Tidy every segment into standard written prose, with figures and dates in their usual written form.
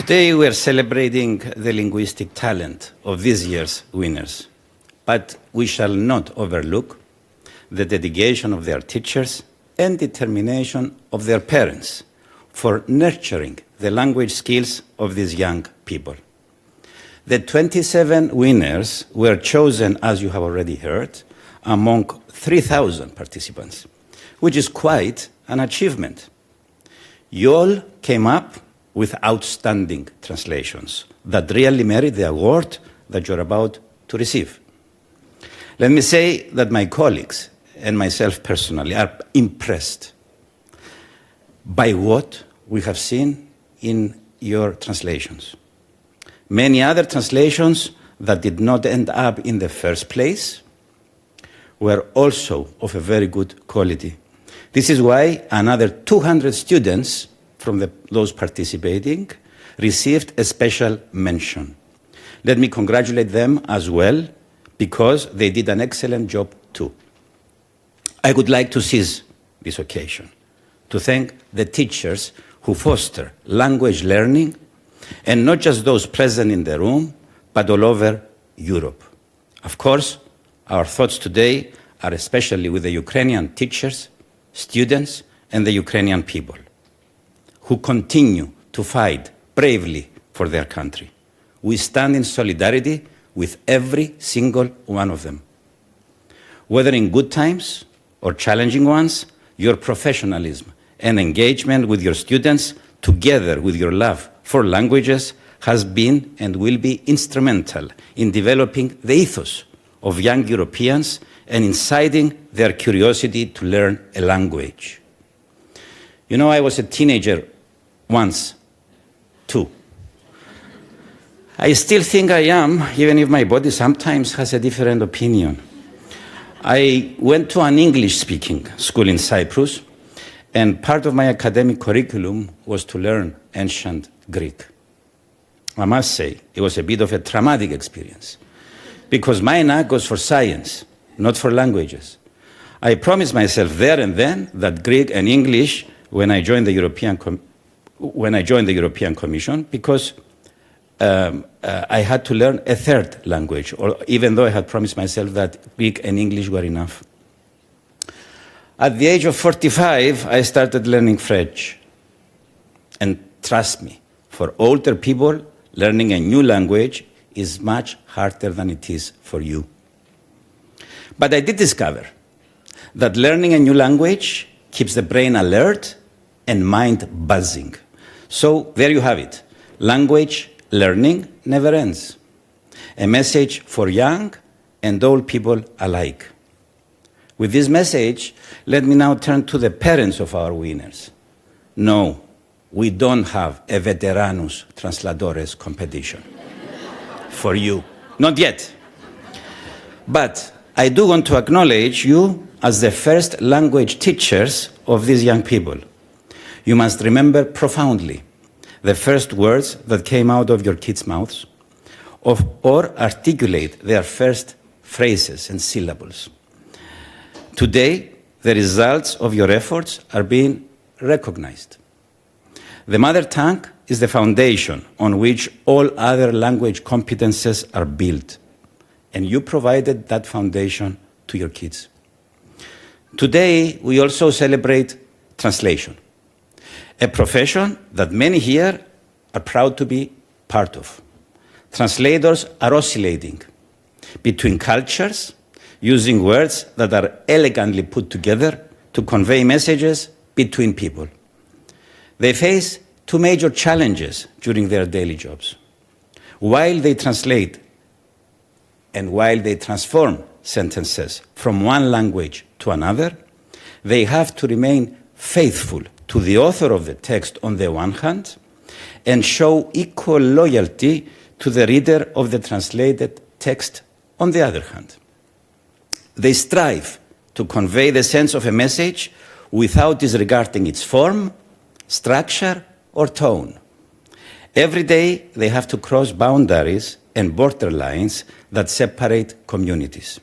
Today we are celebrating the linguistic talent of this year's winners, but we shall not overlook the dedication of their teachers and determination of their parents for nurturing the language skills of these young people. The 27 winners were chosen, as you have already heard, among 3,000 participants, which is quite an achievement. You all came up with outstanding translations that really merit the award that you're about to receive. Let me say that my colleagues and myself personally are impressed by what we have seen in your translations. Many other translations that did not end up in the first place were also of a very good quality. This is why another 200 students from those participating received a special mention. Let me congratulate them as well, because they did an excellent job too. I would like to seize this occasion to thank the teachers who foster language learning, and not just those present in the room, but all over Europe. Of course, our thoughts today are especially with the Ukrainian teachers, students, and the Ukrainian people, who continue to fight bravely for their country. We stand in solidarity with every single one of them. Whether in good times or challenging ones, your professionalism and engagement with your students, together with your love for languages, has been and will be instrumental in developing the ethos of young Europeans and inciting their curiosity to learn a language. You know, I was a teenager once, too. I still think I am, even if my body sometimes has a different opinion. I went to an English-speaking school in Cyprus, and part of my academic curriculum was to learn ancient Greek. I must say, it was a bit of a traumatic experience, because my knack was for science, not for languages. I promised myself there and then that Greek and English, when I joined the European Commission, because I had to learn a third language, or even though I had promised myself that Greek and English were enough. At the age of 45, I started learning French. And trust me, for older people, learning a new language is much harder than it is for you. But I did discover that learning a new language keeps the brain alert and mind buzzing. So there you have it. Language learning never ends. A message for young and old people alike. With this message, let me now turn to the parents of our winners. No, we don't have a Juvenes Translatores competition for you. Not yet. But I do want to acknowledge you as the first language teachers of these young people. You must remember profoundly the first words that came out of your kids' mouths, or articulate their first phrases and syllables. Today, the results of your efforts are being recognized. The mother tongue is the foundation on which all other language competences are built, and you provided that foundation to your kids. Today, we also celebrate translation, a profession that many here are proud to be part of. Translators are oscillating between cultures, using words that are elegantly put together to convey messages between people. They face two major challenges during their daily jobs. While they translate and while they transform sentences from one language to another, they have to remain faithful to the author of the text on the one hand, and show equal loyalty to the reader of the translated text on the other hand. They strive to convey the sense of a message without disregarding its form, structure, or tone. Every day they have to cross boundaries and borderlines that separate communities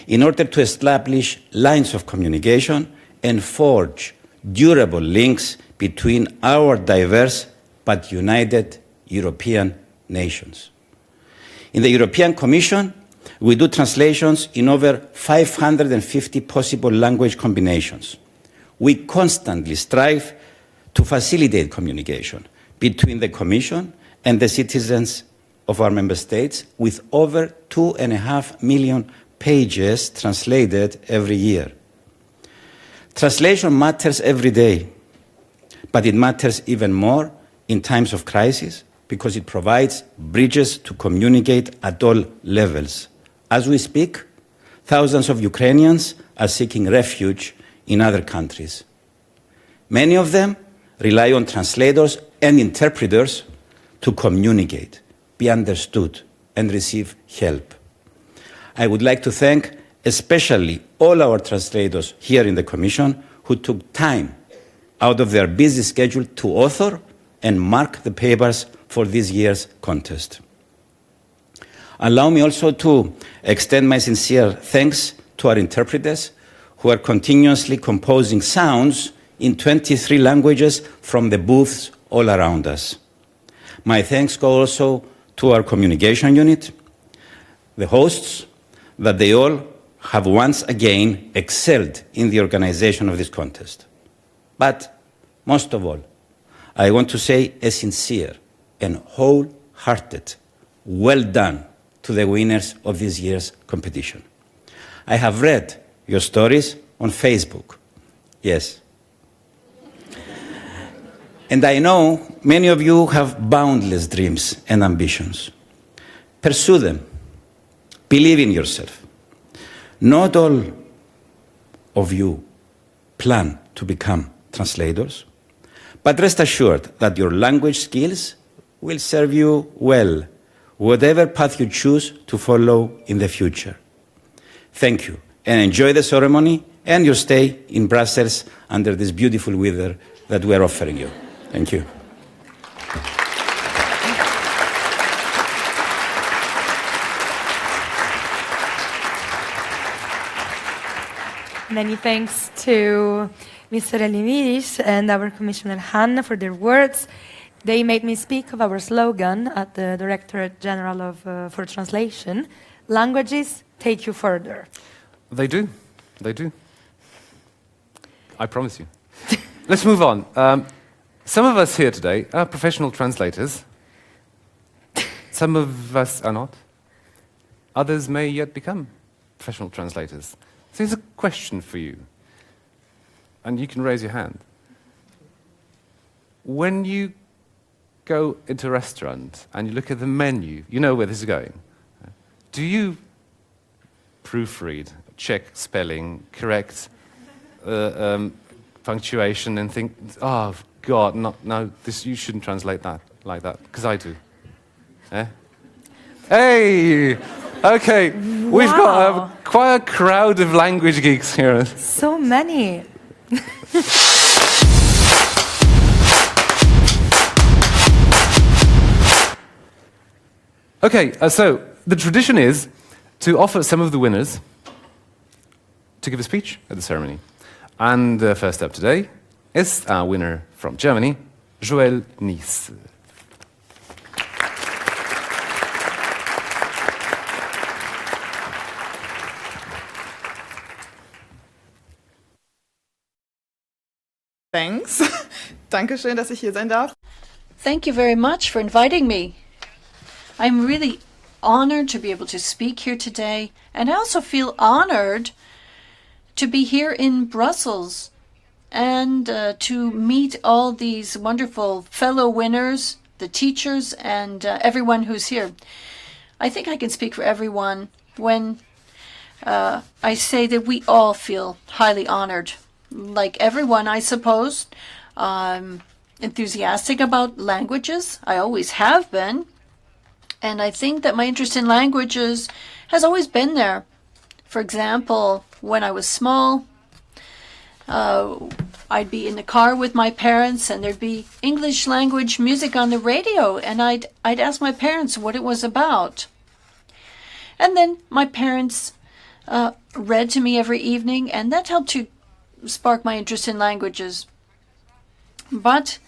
in order to establish lines of communication and forge durable links between our diverse but united European nations. In the European Commission, we do translations in over 550 possible language combinations. We constantly strive to facilitate communication between the Commission and the citizens of our member states, with over 2.5 million pages translated every year. Translation matters every day, but it matters even more in times of crisis because it provides bridges to communicate at all levels. As we speak, thousands of Ukrainians are seeking refuge in other countries. Many of them rely on translators and interpreters to communicate, be understood, and receive help. I would like to thank especially all our translators here in the Commission who took time out of their busy schedule to author and mark the papers for this year's contest. Allow me also to extend my sincere thanks to our interpreters who are continuously composing sounds in 23 languages from the booths all around us. My thanks go also to our communication unit, the hosts, that they all have once again excelled in the organization of this contest. But most of all, I want to say a sincere and wholehearted well done to the winners of this year's competition. I have read your stories on Facebook. Yes. And I know many of you have boundless dreams and ambitions. Pursue them. Believe in yourself. Not all of you plan to become translators, but rest assured that your language skills will serve you well, whatever path you choose to follow in the future. Thank you, and enjoy the ceremony and your stay in Brussels under this beautiful weather that we are offering you. Thank you. Many thanks to Mr. Elimiris and our Commissioner Hanna for their words. They made me speak of our slogan at the Directorate General for Translation, languages take you further. They do. They do. I promise you. Let's move on. Some of us here today are professional translators. Some of us are not. Others may yet become professional translators. So here's a question for you, and you can raise your hand. When you go into a restaurant and you look at the menu, you know where this is going. Do you proofread, check spelling, correct punctuation, and think, oh God, no, this you shouldn't translate that like that, because I do. Eh? Hey! Okay, wow. We've got quite a crowd of language geeks here. So many. Okay, so the tradition is to offer some of the winners to give a speech at the ceremony. And the first up today is our winner from Germany, Nieß. Thanks. Dankeschön, dass ich hier sein darf. Thank you very much for inviting me. I'm really honored to be able to speak here today, and I also feel honored to be here in Brussels and to meet all these wonderful fellow winners, the teachers, and everyone who's here. I think I can speak for everyone when I say that we all feel highly honored. Like everyone, I suppose, enthusiastic about languages. I always have been. And I think that my interest in languages has always been there. For example, when I was small, I'd be in the car with my parents and there'd be English language music on the radio, and I'd ask my parents what it was about. And then my parents read to me every evening, and that helped to spark my interest in languages. But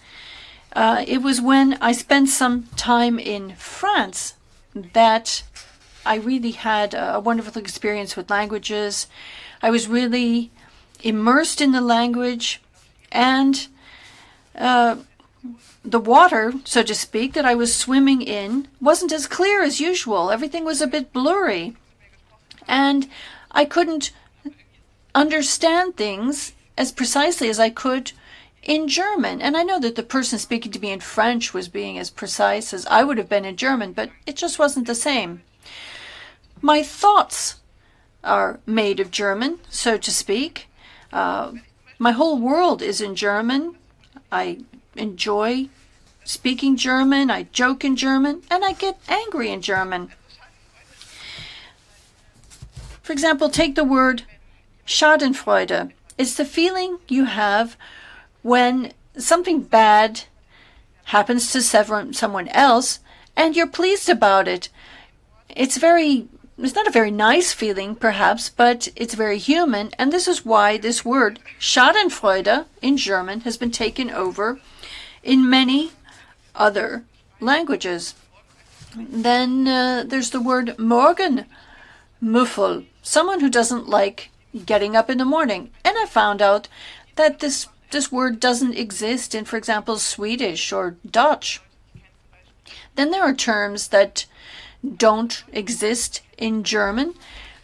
It was when I spent some time in France that I really had a wonderful experience with languages. I was really immersed in the language, and the water, so to speak, that I was swimming in wasn't as clear as usual. Everything was a bit blurry, and I couldn't understand things as precisely as I could in German. And I know that the person speaking to me in French was being as precise as I would have been in German, but it just wasn't the same. My thoughts are made of German, so to speak. My whole world is in German. I enjoy speaking German, I joke in German, and I get angry in German. For example, take the word Schadenfreude. It's the feeling you have when something bad happens to someone else and you're pleased about it. It's not a very nice feeling, perhaps, but it's very human, and this is why this word Schadenfreude in German has been taken over in many other languages. Then there's the word Morgenmuffel, someone who doesn't like getting up in the morning. And I found out that this word doesn't exist in, for example, Swedish or Dutch. Then there are terms that don't exist in German.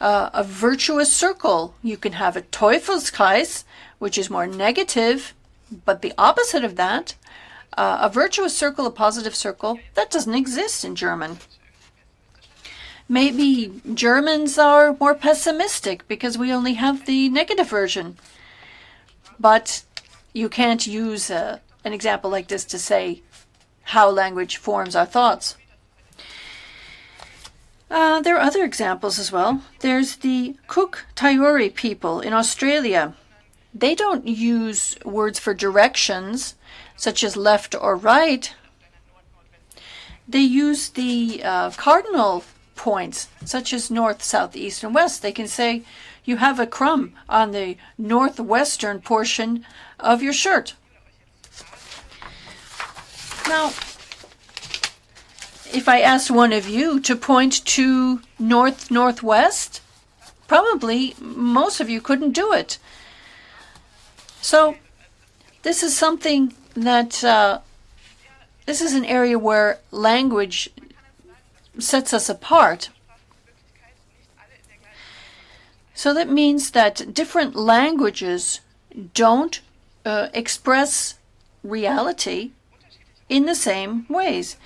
A virtuous circle. You can have a Teufelskreis, which is more negative, but the opposite of that, a virtuous circle, a positive circle, that doesn't exist in German. Maybe Germans are more pessimistic because we only have the negative version. But you can't use an example like this to say how language forms our thoughts. There are other examples as well. There's the Cook Taiori people in Australia. They don't use words for directions, such as left or right. They use the cardinal points, such as north, south, east, and west. They can say, you have a crumb on the northwestern portion of your shirt. Now, if I asked one of you to point to north, northwest, probably most of you couldn't do it. So this is something that, this is an area where language sets us apart. So that means that different languages don't express reality in the same ways.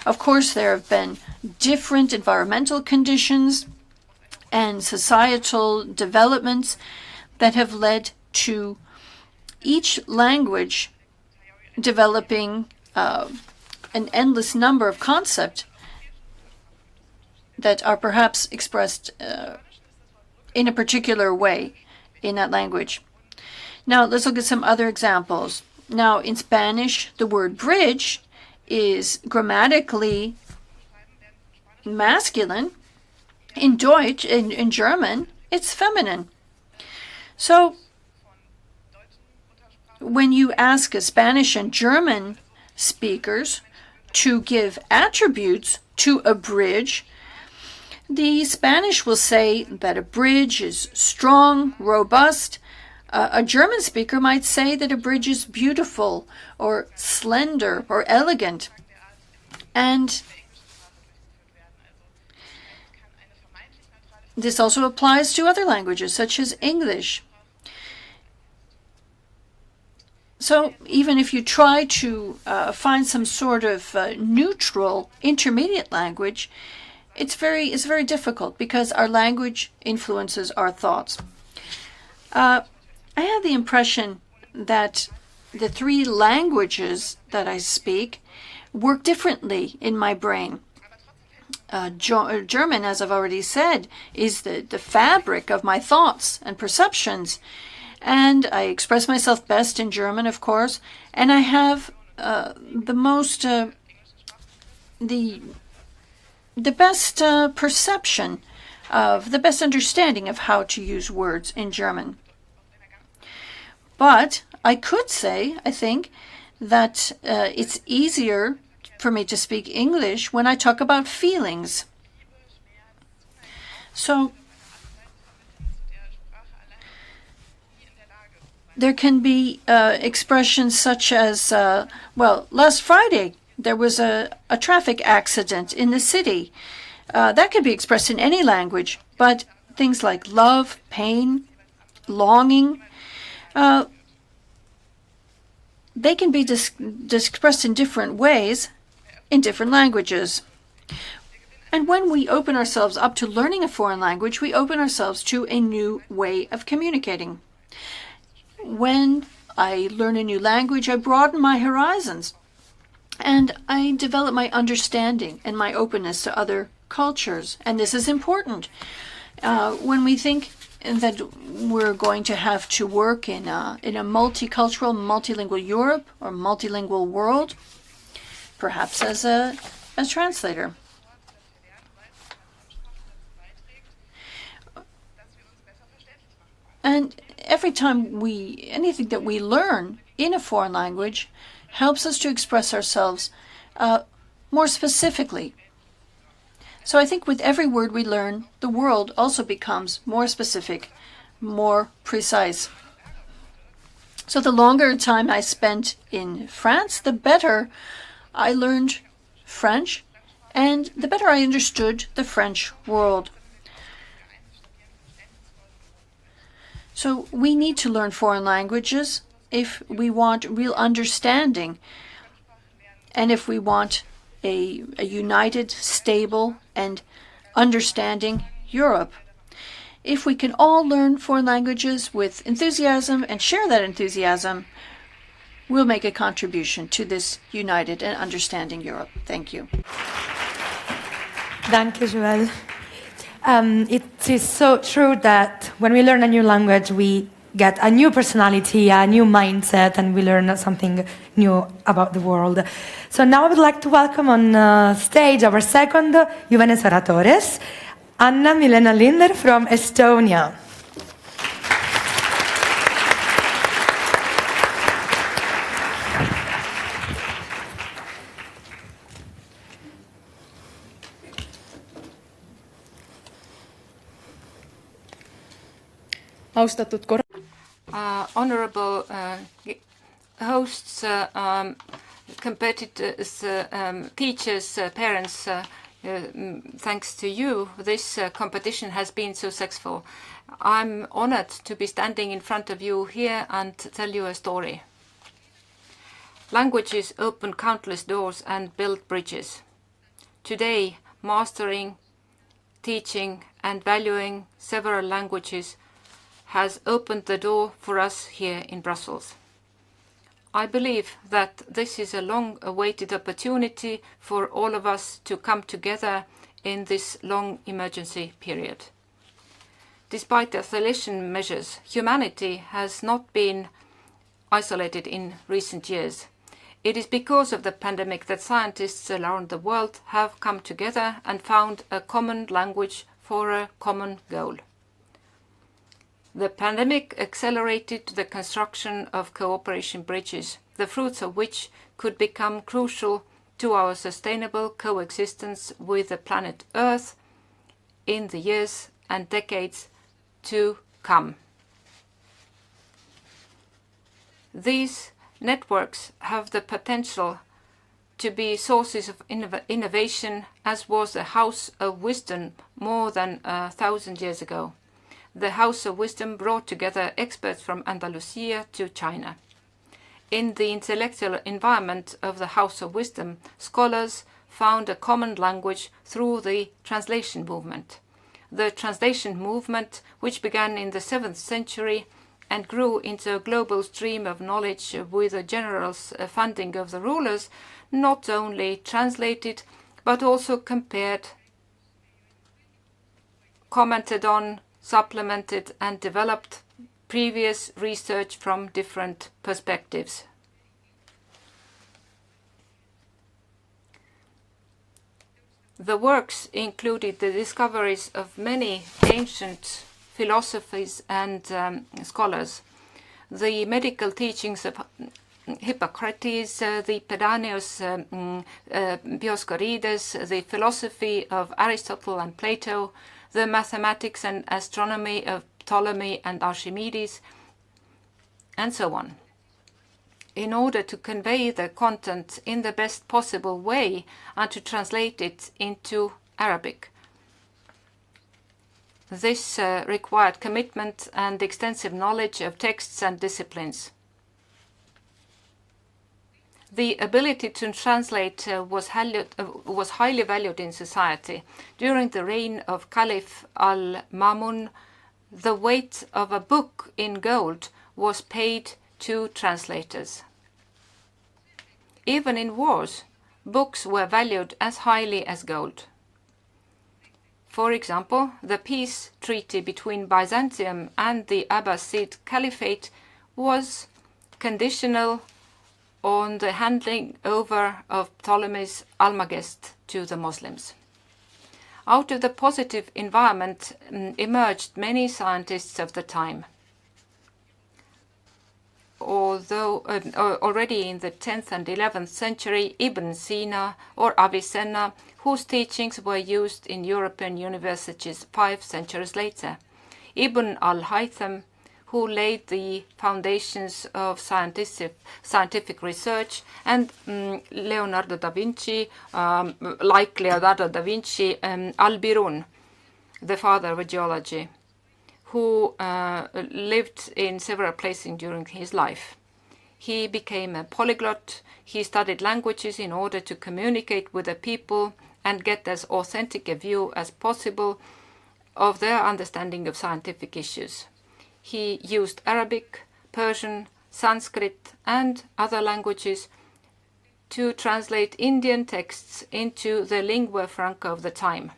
Of course, there have been different environmental conditions and societal developments that have led to each language developing an endless number of concepts that are perhaps expressed in a particular way in that language. Now, let's look at some other examples. Now, in Spanish, the word bridge is grammatically masculine. In Deutsch, in German, it's feminine. So, when you ask a Spanish and German speakers to give attributes to a bridge, the Spanish will say that a bridge is strong, robust. A German speaker might say that a bridge is beautiful or slender or elegant. And this also applies to other languages, such as English. So even if you try to find some sort of neutral, intermediate language, it's very difficult because our language influences our thoughts. I have the impression that the three languages that I speak work differently in my brain. German, as I've already said, is the fabric of my thoughts and perceptions. And I express myself best in German, of course. And I have the best perception of, the best understanding of how to use words in German. But I could say, I think, that it's easier for me to speak English when I talk about feelings. So there can be expressions such as, well, last Friday there was a traffic accident in the city. That can be expressed in any language, but things like love, pain, longing, they can be expressed in different ways in different languages. And when we open ourselves up to learning a foreign language, we open ourselves to a new way of communicating. When I learn a new language, I broaden my horizons and I develop my understanding and my openness to other cultures. And this is important. When we think that we're going to have to work in a multicultural, multilingual Europe or multilingual world, perhaps as a translator. And every time anything that we learn in a foreign language helps us to express ourselves more specifically. So I think with every word we learn, the world also becomes more specific, more precise. So the longer time I spent in France, the better I learned French and the better I understood the French world. So we need to learn foreign languages if we want real understanding and if we want a united, stable, and understanding Europe. If we can all learn foreign languages with enthusiasm and share that enthusiasm, we'll make a contribution to this united and understanding Europe. Thank you. Danke, Joël. It is so true that when we learn a new language, we get a new personality, a new mindset, and we learn something new about the world. So now I would like to welcome on stage our second Juvenes Translatores, Anna-Milena Linder from Estonia. Austatud honorable hosts, competitors, teachers, parents, thanks to you, this competition has been so successful. I'm honored to be standing in front of you here and tell you a story. Languages open countless doors and build bridges. Today, mastering, teaching, and valuing several languages has opened the door for us here in Brussels. I believe that this is a long-awaited opportunity for all of us to come together in this long emergency period. Despite isolation measures, humanity has not been isolated in recent years. It is because of the pandemic that scientists around the world have come together and found a common language for a common goal. The pandemic accelerated the construction of cooperation bridges, the fruits of which could become crucial to our sustainable coexistence with the planet Earth in the years and decades to come. These networks have the potential to be sources of innovation, as was the House of Wisdom more than 1,000 years ago. The House of Wisdom brought together experts from Andalusia to China. In the intellectual environment of the House of Wisdom, scholars found a common language through the translation movement. The translation movement, which began in the 7th century and grew into a global stream of knowledge with a generous funding of the rulers, not only translated but also compared, commented on, supplemented and developed previous research from different perspectives. The works included the discoveries of many ancient philosophies and scholars, the medical teachings of Hippocrates, the Pedanius, Dioscorides, the philosophy of Aristotle and Plato, the mathematics and astronomy of Ptolemy and Archimedes, and so on. In order to convey the content in the best possible way and to translate it into Arabic. This required commitment and extensive knowledge of texts and disciplines. The ability to translate was highly valued in society. During the reign of Caliph al-Ma'mun, the weight of a book in gold was paid to translators. Even in wars, books were valued as highly as gold. For example, the peace treaty between Byzantium and the Abbasid Caliphate was conditional on the handing over of Ptolemy's Almagest to the Muslims. Out of the positive environment emerged many scientists of the time. Although already in the 10th and 11th century, Ibn Sina or Avicenna, whose teachings were used in European universities 5 centuries later. Ibn al-Haytham, who laid the foundations of scientific research, and Leonardo da Vinci, Al-Birun, the father of geology, who lived in several places during his life. He became a polyglot. He studied languages in order to communicate with the people and get as authentic a view as possible of their understanding of scientific issues. He used Arabic, Persian, Sanskrit, and other languages to translate Indian texts into the lingua franca of the time,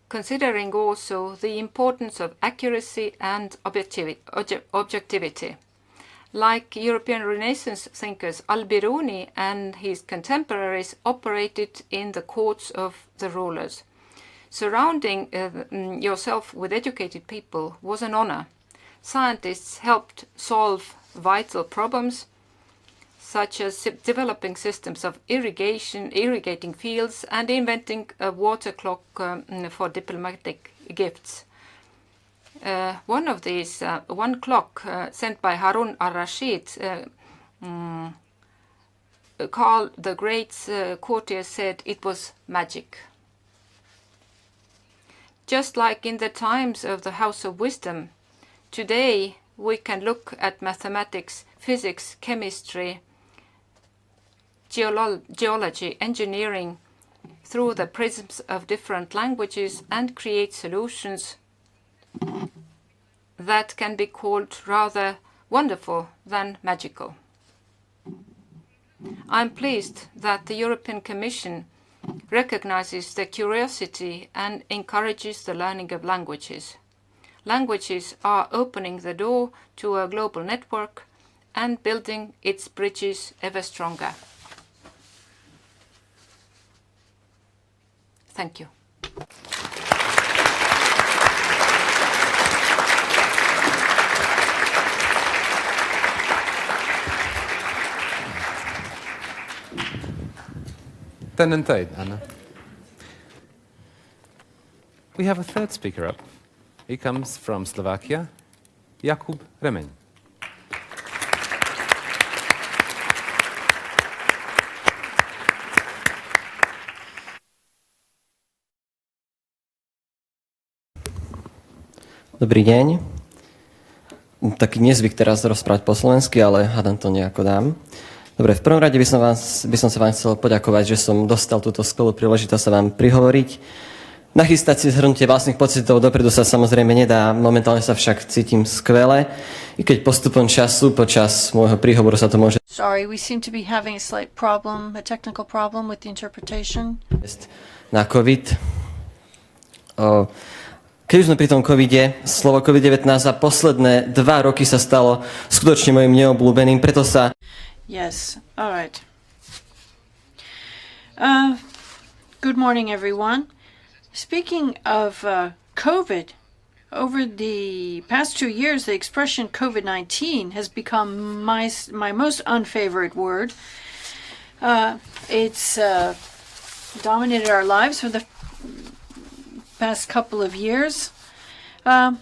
considering also the importance of accuracy and objectivity. Like European Renaissance thinkers, Al-Biruni and his contemporaries operated in the courts of the rulers. Surrounding yourself with educated people was an honor. Scientists helped solve vital problems, such as developing systems of irrigating fields, and inventing a water clock for diplomatic gifts. One of these, one clock sent by Harun al-Rashid, Karl the Great's courtier said it was magic. Just like in the times of the House of Wisdom, today we can look at mathematics, physics, chemistry, geology, engineering through the prisms of different languages and create solutions that can be called rather wonderful than magical. I'm pleased that the European Commission recognizes the curiosity and encourages the learning of languages. Languages are opening the door to a global network and building its bridges ever stronger. Thank you. Ten and ten, Anna. We have a third speaker up. He comes from Slovakia, Jakub Ramen. Dobrý deň. Taký nezvyk teraz rozprávať po slovensky, ale hádam to nejako dám. Dobre, v prvom rade by som sa vám chcel poďakovať, že som dostal túto skvelú príležitosť sa vám prihovoriť. Nachystať si zhrnutie vlastných pocitov dopredu sa samozrejme nedá, momentálne sa však cítim skvele, i keď postupom času, počas môjho príhovoru sa to môže... Sorry, we seem to be having a slight problem, a technical problem with the interpretation. Na COVID. Keď už sme pri tom covide, slovo COVID-19 za posledné 2 roky sa stalo skutočne mojim neobľúbeným, preto sa... Yes, all right. Good morning, everyone. Speaking of COVID, Over the past 2 years, the expression COVID-19 has become my most unfavorite word. It's dominated our lives for the past couple of years. But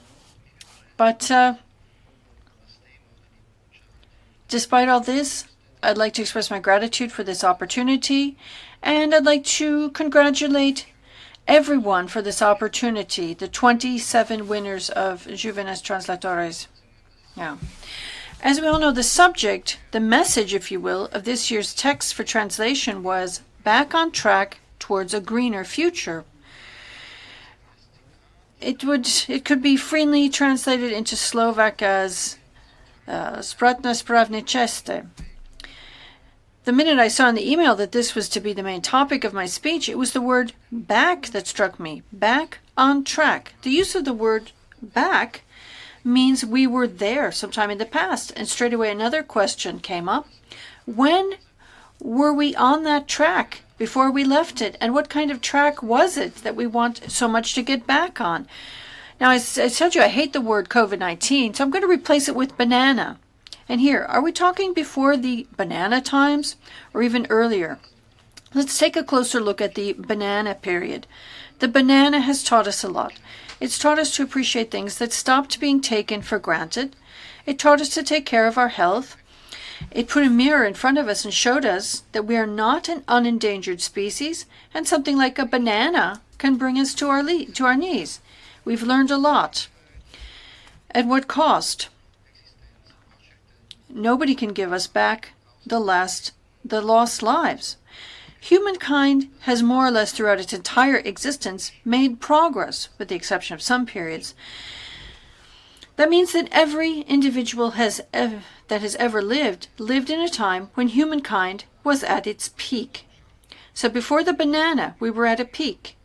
despite all this, I'd like to express my gratitude for this opportunity, and I'd like to congratulate everyone for this opportunity, the 27 winners of Juvenes Translatores. Yeah. As we all know, the subject, the message, if you will, of this year's text for translation was back on track towards a greener future. It could be freely translated into Slovak as spratné správne ceste. The minute I saw in the email that this was to be the main topic of my speech, it was the word back that struck me. Back on track. The use of the word back means we were there sometime in the past. And straight away another question came up. When were we on that track before we left it? And what kind of track was it that we want so much to get back on? Now, I told you I hate the word COVID-19, so I'm going to replace it with banana. And here, are we talking before the banana times or even earlier? Let's take a closer look at the banana period. The banana has taught us a lot. It's taught us to appreciate things that stopped being taken for granted. It taught us to take care of our health. It put a mirror in front of us and showed us that we are not an unendangered species, and something like a banana can bring us to our knees. We've learned a lot. At what cost? Nobody can give us back the lost lives. Humankind has more or less throughout its entire existence made progress, with the exception of some periods. That means that every individual that has ever lived in a time when humankind was at its peak. So before the banana, we were at a peak.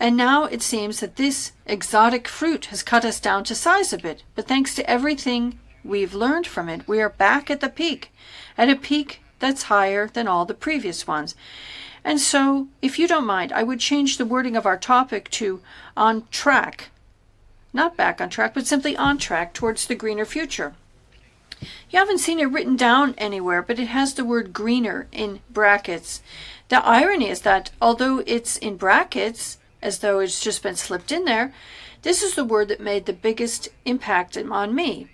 And now it seems that this exotic fruit has cut us down to size a bit. But thanks to everything we've learned from it, we are back at the peak, at a peak that's higher than all the previous ones. And so, if you don't mind, I would change the wording of our topic to on track. Not back on track, but simply on track towards the greener future. You haven't seen it written down anywhere, but it has the word greener in brackets. The irony is that although it's in brackets, as though it's just been slipped in there, this is the word that made the biggest impact on me.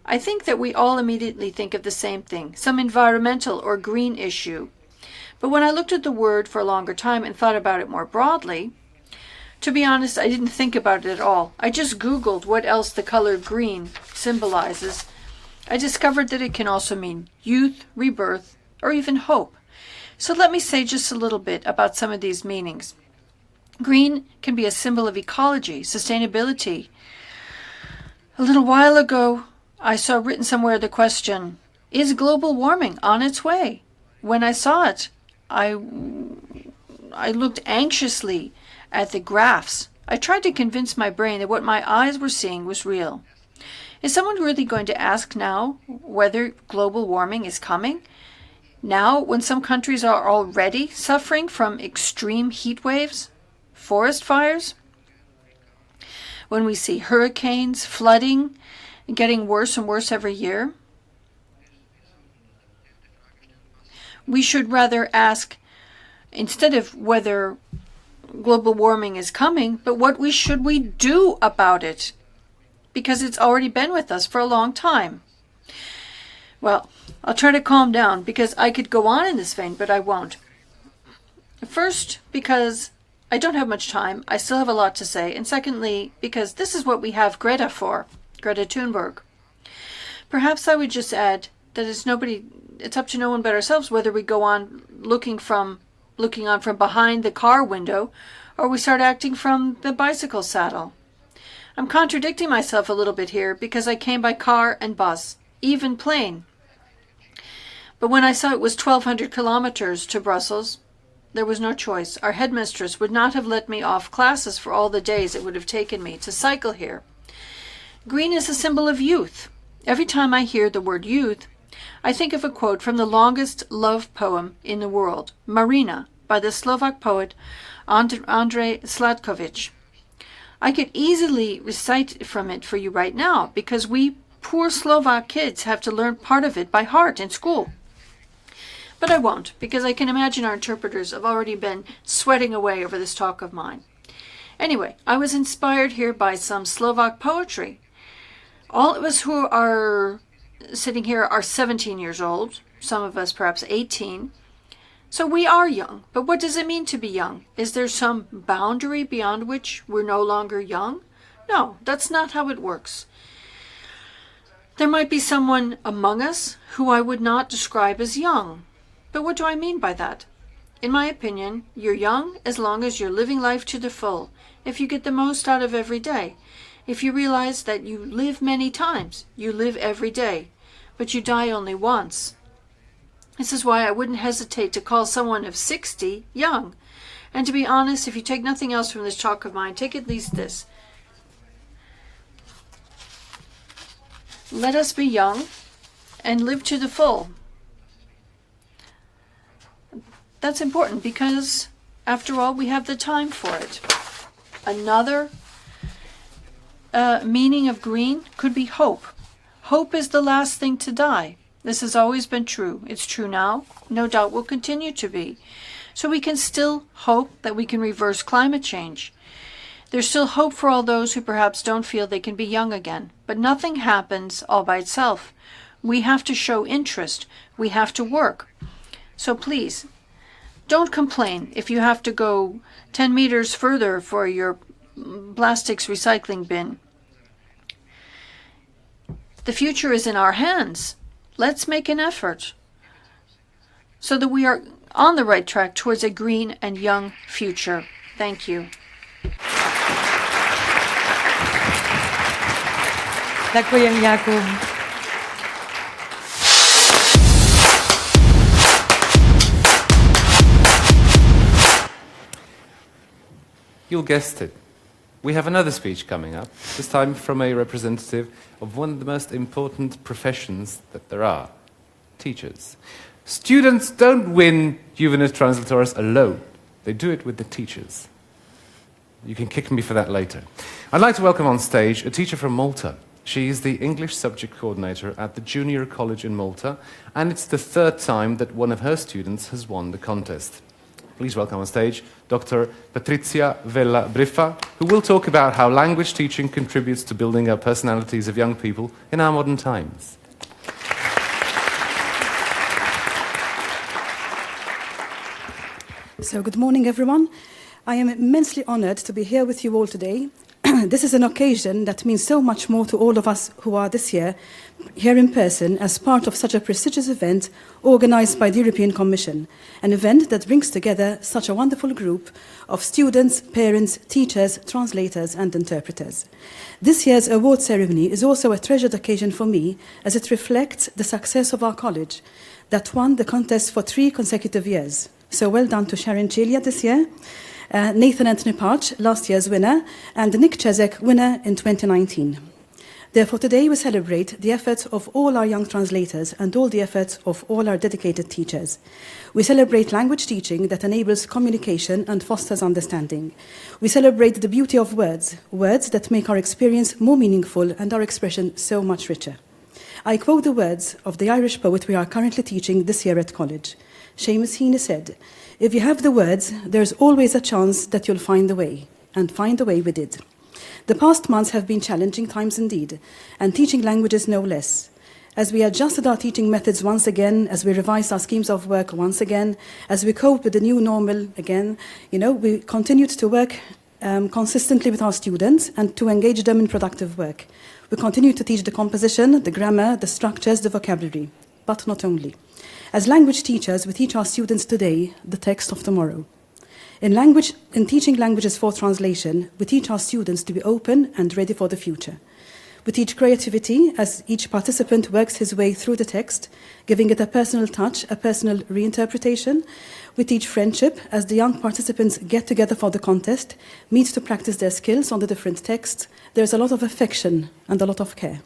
I think that we all immediately think of the same thing, some environmental or green issue. But when I looked at the word for a longer time and thought about it more broadly, to be honest, I didn't think about it at all. I just Googled what else the color green symbolizes. I discovered that it can also mean youth, rebirth, or even hope. So let me say just a little bit about some of these meanings. Green can be a symbol of ecology, sustainability. A little while ago, I saw written somewhere the question, is global warming on its way? When I saw it, I looked anxiously at the graphs. I tried to convince my brain that what my eyes were seeing was real. Is someone really going to ask now whether global warming is coming? Now, when some countries are already suffering from extreme heat waves, forest fires, when we see hurricanes, flooding, getting worse and worse every year, we should rather ask, instead of whether global warming is coming, but what should we do about it? Because it's already been with us for a long time. Well, I'll try to calm down because I could go on in this vein, but I won't. First, because I don't have much time. I still have a lot to say. And secondly, because this is what we have Greta for, Greta Thunberg. Perhaps I would just add that it's up to no one but ourselves whether we go on looking on from behind the car window or we start acting from the bicycle saddle. I'm contradicting myself a little bit here because I came by car and bus, even plane. But when I saw it was 1,200 kilometers to Brussels, there was no choice. Our headmistress would not have let me off classes for all the days it would have taken me to cycle here. Green is a symbol of youth. Every time I hear the word youth, I think of a quote from the longest love poem in the world, Marina, by the Slovak poet Andrej Sladkovic. I could easily recite from it for you right now, because we poor Slovak kids have to learn part of it by heart in school. But I won't, because I can imagine our interpreters have already been sweating away over this talk of mine. Anyway, I was inspired here by some Slovak poetry. All of us who are sitting here are 17 years old, some of us perhaps 18. So we are young, but what does it mean to be young? Is there some boundary beyond which we're no longer young? No, that's not how it works. There might be someone among us who I would not describe as young. But what do I mean by that? In my opinion, you're young as long as you're living life to the full, if you get the most out of every day. If you realize that you live many times, you live every day, but you die only once. This is why I wouldn't hesitate to call someone of 60 young. And to be honest, if you take nothing else from this talk of mine, take at least this. Let us be young and live to the full. That's important because, after all, we have the time for it. Another meaning of green could be hope. Hope is the last thing to die. This has always been true. It's true now. No doubt will continue to be. So we can still hope that we can reverse climate change. There's still hope for all those who perhaps don't feel they can be young again. But nothing happens all by itself. We have to show interest. We have to work. So please, don't complain if you have to go 10 meters further for your plastics recycling bin. The future is in our hands. Let's make an effort so that we are on the right track towards a green and young future. Thank you. Ďakujem, Jakub. You guessed it. We have another speech coming up, this time from a representative of one of the most important professions that there are, teachers. Students don't win Juvenes Translatores alone. They do it with the teachers. You can kick me for that later. I'd like to welcome on stage a teacher from Malta. She is the English subject coordinator at the Junior College in Malta, and it's the third time that one of her students has won the contest. Please welcome on stage Dr. Patricia Vella Briffa, who will talk about how language teaching contributes to building up personalities of young people in our modern times. So good morning, everyone. I am immensely honored to be here with you all today. This is an occasion that means so much more to all of us who are this year here in person as part of such a prestigious event organized by the European Commission, an event that brings together such a wonderful group of students, parents, teachers, translators and interpreters. This year's award ceremony is also a treasured occasion for me as it reflects the success of our college that won the contest for 3 consecutive years. So well done to Sharon Celia this year, Nathan Anthony Parch, last year's winner, and Nick Czech, winner in 2019. Therefore, today we celebrate the efforts of all our young translators and all the efforts of all our dedicated teachers. We celebrate language teaching that enables communication and fosters understanding. We celebrate the beauty of words, words that make our experience more meaningful and our expression so much richer. I quote the words of the Irish poet we are currently teaching this year at college. Seamus Heaney said, "If you have the words, there's always a chance that you'll find the way." And find the way we did. The past months have been challenging times indeed, and teaching languages no less. As we adjusted our teaching methods once again, as we revised our schemes of work once again, as we coped with the new normal again, we continued to work consistently with our students and to engage them in productive work. We continued to teach the composition, the grammar, the structures, the vocabulary, but not only. As language teachers, we teach our students today the text of tomorrow. In teaching languages for translation, we teach our students to be open and ready for the future. We teach creativity as each participant works his way through the text, giving it a personal touch, a personal reinterpretation. We teach friendship as the young participants get together for the contest, meet to practice their skills on the different texts. There's a lot of affection and a lot of care.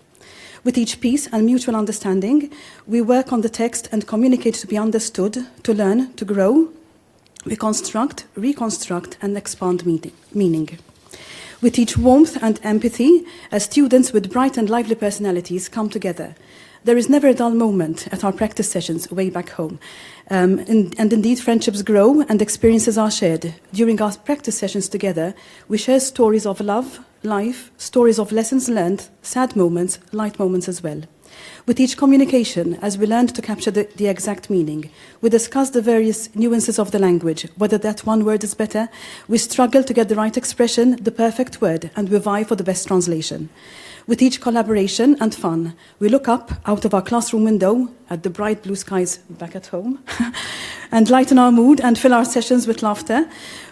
We teach peace and mutual understanding. We work on the text and communicate to be understood, to learn, to grow. We construct, reconstruct, and expand meaning. We teach warmth and empathy as students with bright and lively personalities come together. There is never a dull moment at our practice sessions way back home. And indeed, friendships grow and experiences are shared. During our practice sessions together, we share stories of love, life, stories of lessons learned, sad moments, light moments as well. We teach communication as we learn to capture the exact meaning. We discuss the various nuances of the language, whether that one word is better. We struggle to get the right expression, the perfect word, and we vie for the best translation. We teach collaboration and fun. We look up out of our classroom window at the bright blue skies back at home and lighten our mood and fill our sessions with laughter.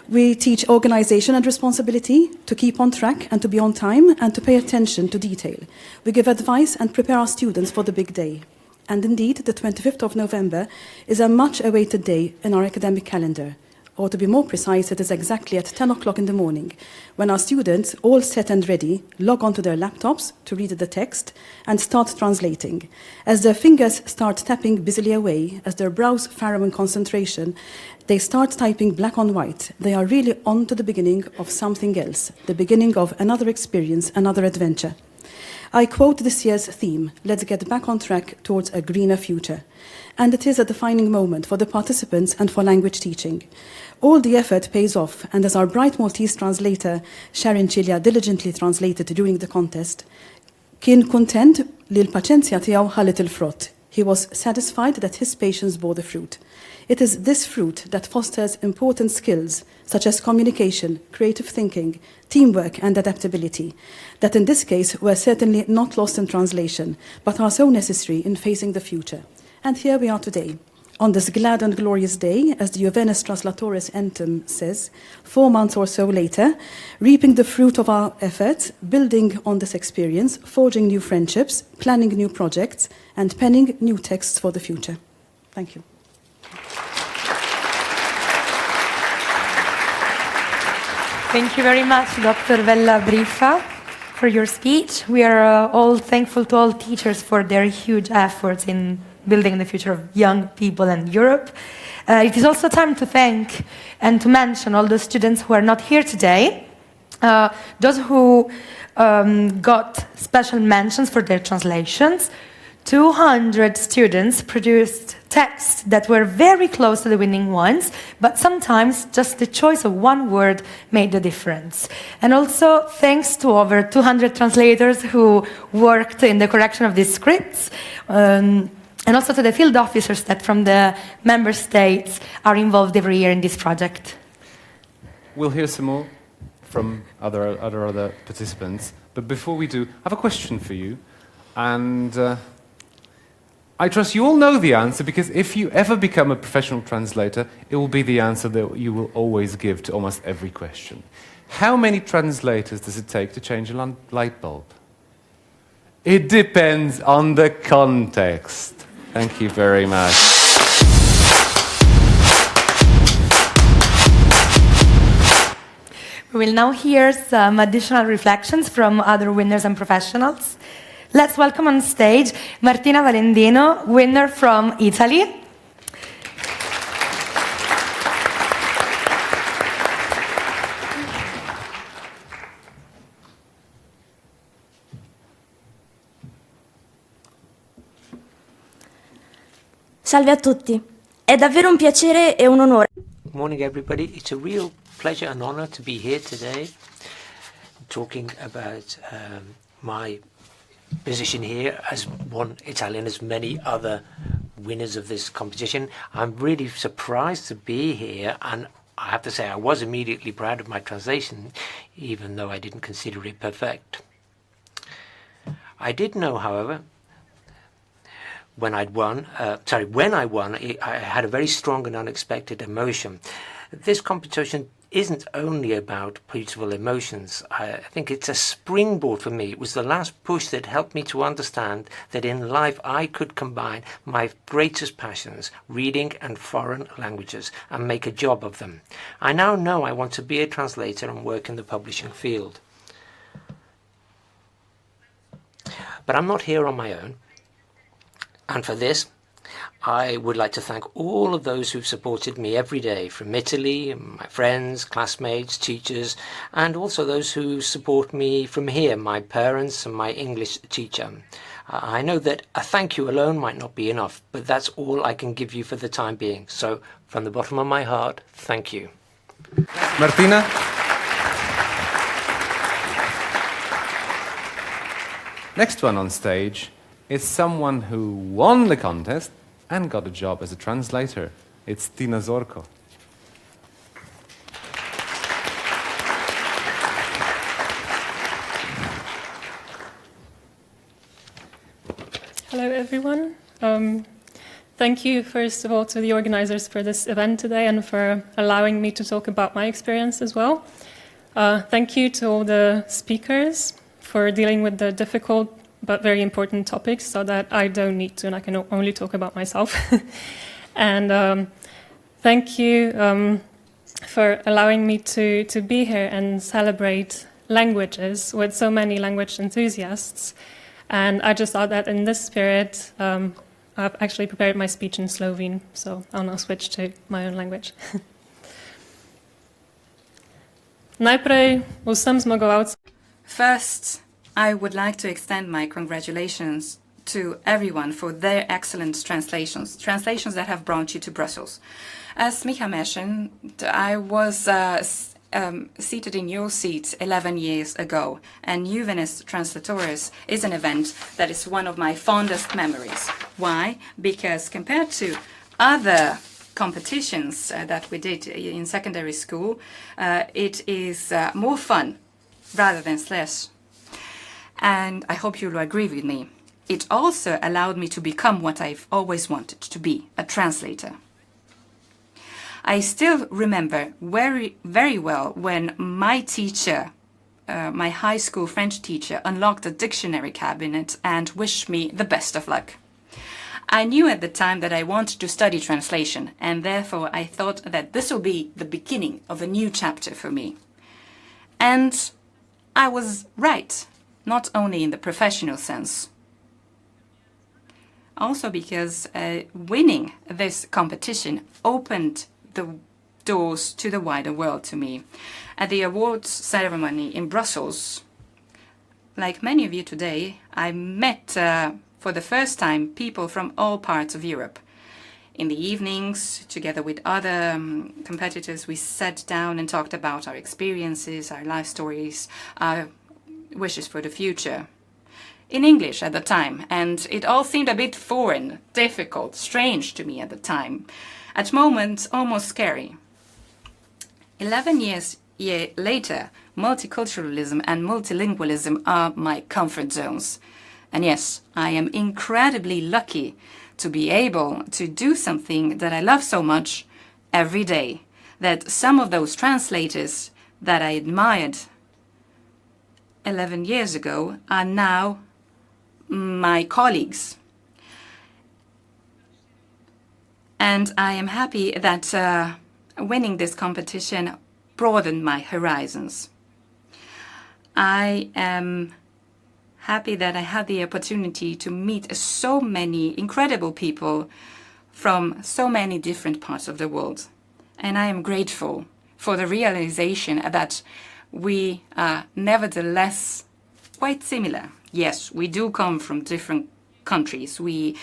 We teach organization and responsibility, to keep on track and to be on time and to pay attention to detail. We give advice and prepare our students for the big day. And indeed, the 25th of November is a much awaited day in our academic calendar. Or to be more precise, it is exactly at 10 o'clock in the morning, when our students, all set and ready, log onto their laptops to read the text and start translating. As their fingers start tapping busily away, as their brows furrow in concentration, they start typing black on white. They are really on to the beginning of something else, the beginning of another experience, another adventure. I quote this year's theme, "Let's get back on track towards a greener future." And it is a defining moment for the participants and for language teaching. All the effort pays off, and as our bright Maltese translator, Sharon Cilia, diligently translated during the contest, "Kien kuntent li l-paċenzja tiegħu ħallet il-frott." He was satisfied that his patience bore the fruit. It is this fruit that fosters important skills, such as communication, creative thinking, teamwork, and adaptability, that in this case were certainly not lost in translation, but are so necessary in facing the future. And here we are today, on this glad and glorious day, as the Juvenes Translatores anthem says, 4 months or so later, reaping the fruit of our efforts, building on this experience, forging new friendships, planning new projects, and penning new texts for the future. Thank you. Thank you very much, Dr. Vella Briffa, for your speech. We are all thankful to all teachers for their huge efforts in building the future of young people and Europe. It is also time to thank and to mention all the students who are not here today, those who got special mentions for their translations. 200 students produced texts that were very close to the winning ones, but sometimes just the choice of one word made the difference. And also thanks to over 200 translators who worked in the correction of these scripts, and also to the field officers that from the member states are involved every year in this project. We'll hear some more from other participants, but before we do, I have a question for you, and I trust you all know the answer, because if you ever become a professional translator, it will be the answer that you will always give to almost every question. How many translators does it take to change a light bulb? It depends on the context. Thank you very much. We will now hear some additional reflections from other winners and professionals. Let's welcome on stage Martina Valendino, winner from Italy. Salve a tutti. È davvero un piacere e un onore. Good morning, everybody. It's a real pleasure and honor to be here today talking about my position here as one Italian, as many other winners of this competition. I'm really surprised to be here, and I have to say I was immediately proud of my translation, even though I didn't consider it perfect. I did know, however, when I won, I had a very strong and unexpected emotion. This competition isn't only about beautiful emotions. I think it's a springboard for me. It was the last push that helped me to understand that in life I could combine my greatest passions, reading and foreign languages, and make a job of them. I now know I want to be a translator and work in the publishing field. But I'm not here on my own. And for this, I would like to thank all of those who've supported me every day from Italy, my friends, classmates, teachers, and also those who support me from here, my parents and my English teacher. I know that a thank you alone might not be enough, but that's all I can give you for the time being. So, from the bottom of my heart, thank you. Martina? Next one on stage is someone who won the contest and got a job as a translator. It's Tina Zorko. Hello, everyone. Thank you, first of all, to the organizers for this event today and for allowing me to talk about my experience as well. Thank you to all the speakers for dealing with the difficult but very important topics so that I don't need to and I can only talk about myself. And thank you for allowing me to be here and celebrate languages with so many language enthusiasts. And I just thought that in this spirit, I've actually prepared my speech in Slovene, so I'll now switch to my own language. Najprej vsem zmagovalcem. First, I would like to extend my congratulations to everyone for their excellent translations that have brought you to Brussels. As Micha mentioned, I was seated in your seat 11 years ago, and Juvenes Translatores is an event that is one of my fondest memories. Why? Because compared to other competitions that we did in secondary school, it is more fun rather than less. And I hope you'll agree with me. It also allowed me to become what I've always wanted to be, a translator. I still remember very well when my teacher, my high school French teacher, unlocked the dictionary cabinet and wished me the best of luck. I knew at the time that I wanted to study translation, and therefore I thought that this will be the beginning of a new chapter for me. And I was right, not only in the professional sense, also because winning this competition opened the doors to the wider world to me. At the awards ceremony in Brussels, like many of you today, I met for the first time people from all parts of Europe. In the evenings, together with other competitors, we sat down and talked about our experiences, our life stories, our wishes for the future. In English at the time, and it all seemed a bit foreign, difficult, strange to me at the time. At moments, almost scary. 11 years later, multiculturalism and multilingualism are my comfort zones. And yes, I am incredibly lucky to be able to do something that I love so much every day, that some of those translators that I admired 11 years ago are now my colleagues. And I am happy that winning this competition broadened my horizons. I am happy that I had the opportunity to meet so many incredible people from so many different parts of the world. And I am grateful for the realization that we are nevertheless quite similar. Yes, we do come from different countries. We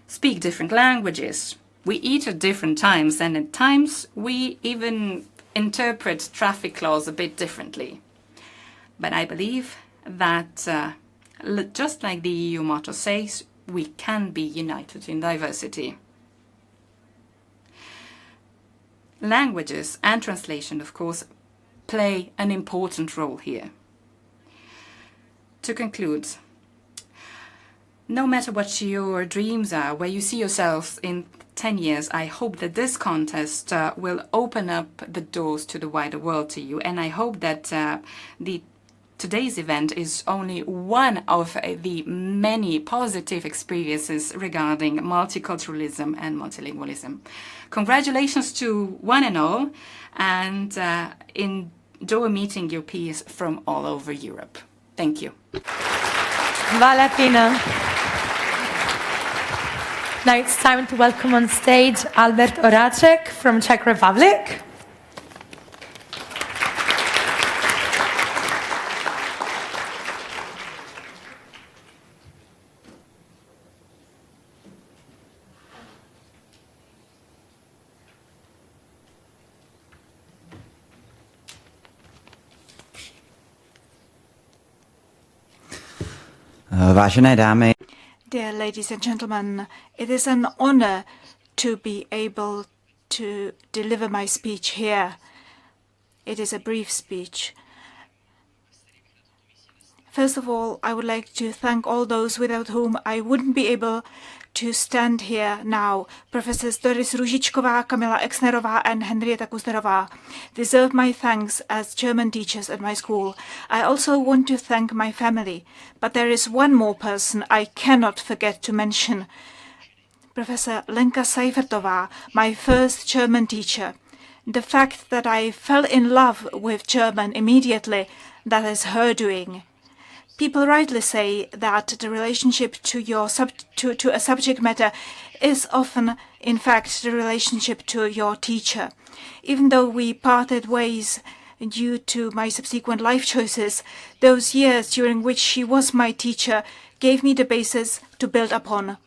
speak different languages. We eat at different times, and at times we even interpret traffic laws a bit differently. But I believe that just like the EU motto says, we can be united in diversity. Languages and translation, of course, play an important role here. To conclude, no matter what your dreams are, where you see yourselves in 10 years, I hope that this contest will open up the doors to the wider world to you. And I hope that today's event is only one of the many positive experiences regarding multiculturalism and multilingualism. Congratulations to one and all, and enjoy meeting your peers from all over Europe. Thank you. Hvala, Tina. Now it's time to welcome on stage Oráček from Czech Republic. Vážené dámy, Dear ladies and gentlemen, it is an honor to be able to deliver my speech here. It is a brief speech. First of all, I would like to thank all those without whom I wouldn't be able to stand here now. Professors Doris Růžičková, Kamila Exnerová and Henrietta Kuznerová deserve my thanks as German teachers at my school. I also want to thank my family, but there is one more person I cannot forget to mention. Professor Lenka Seifertová, my first German teacher. The fact that I fell in love with German immediately, that is her doing. People rightly say that the relationship to a subject matter is often, in fact, the relationship to your teacher. Even though we parted ways due to my subsequent life choices, those years during which she was my teacher gave me the basis to build upon.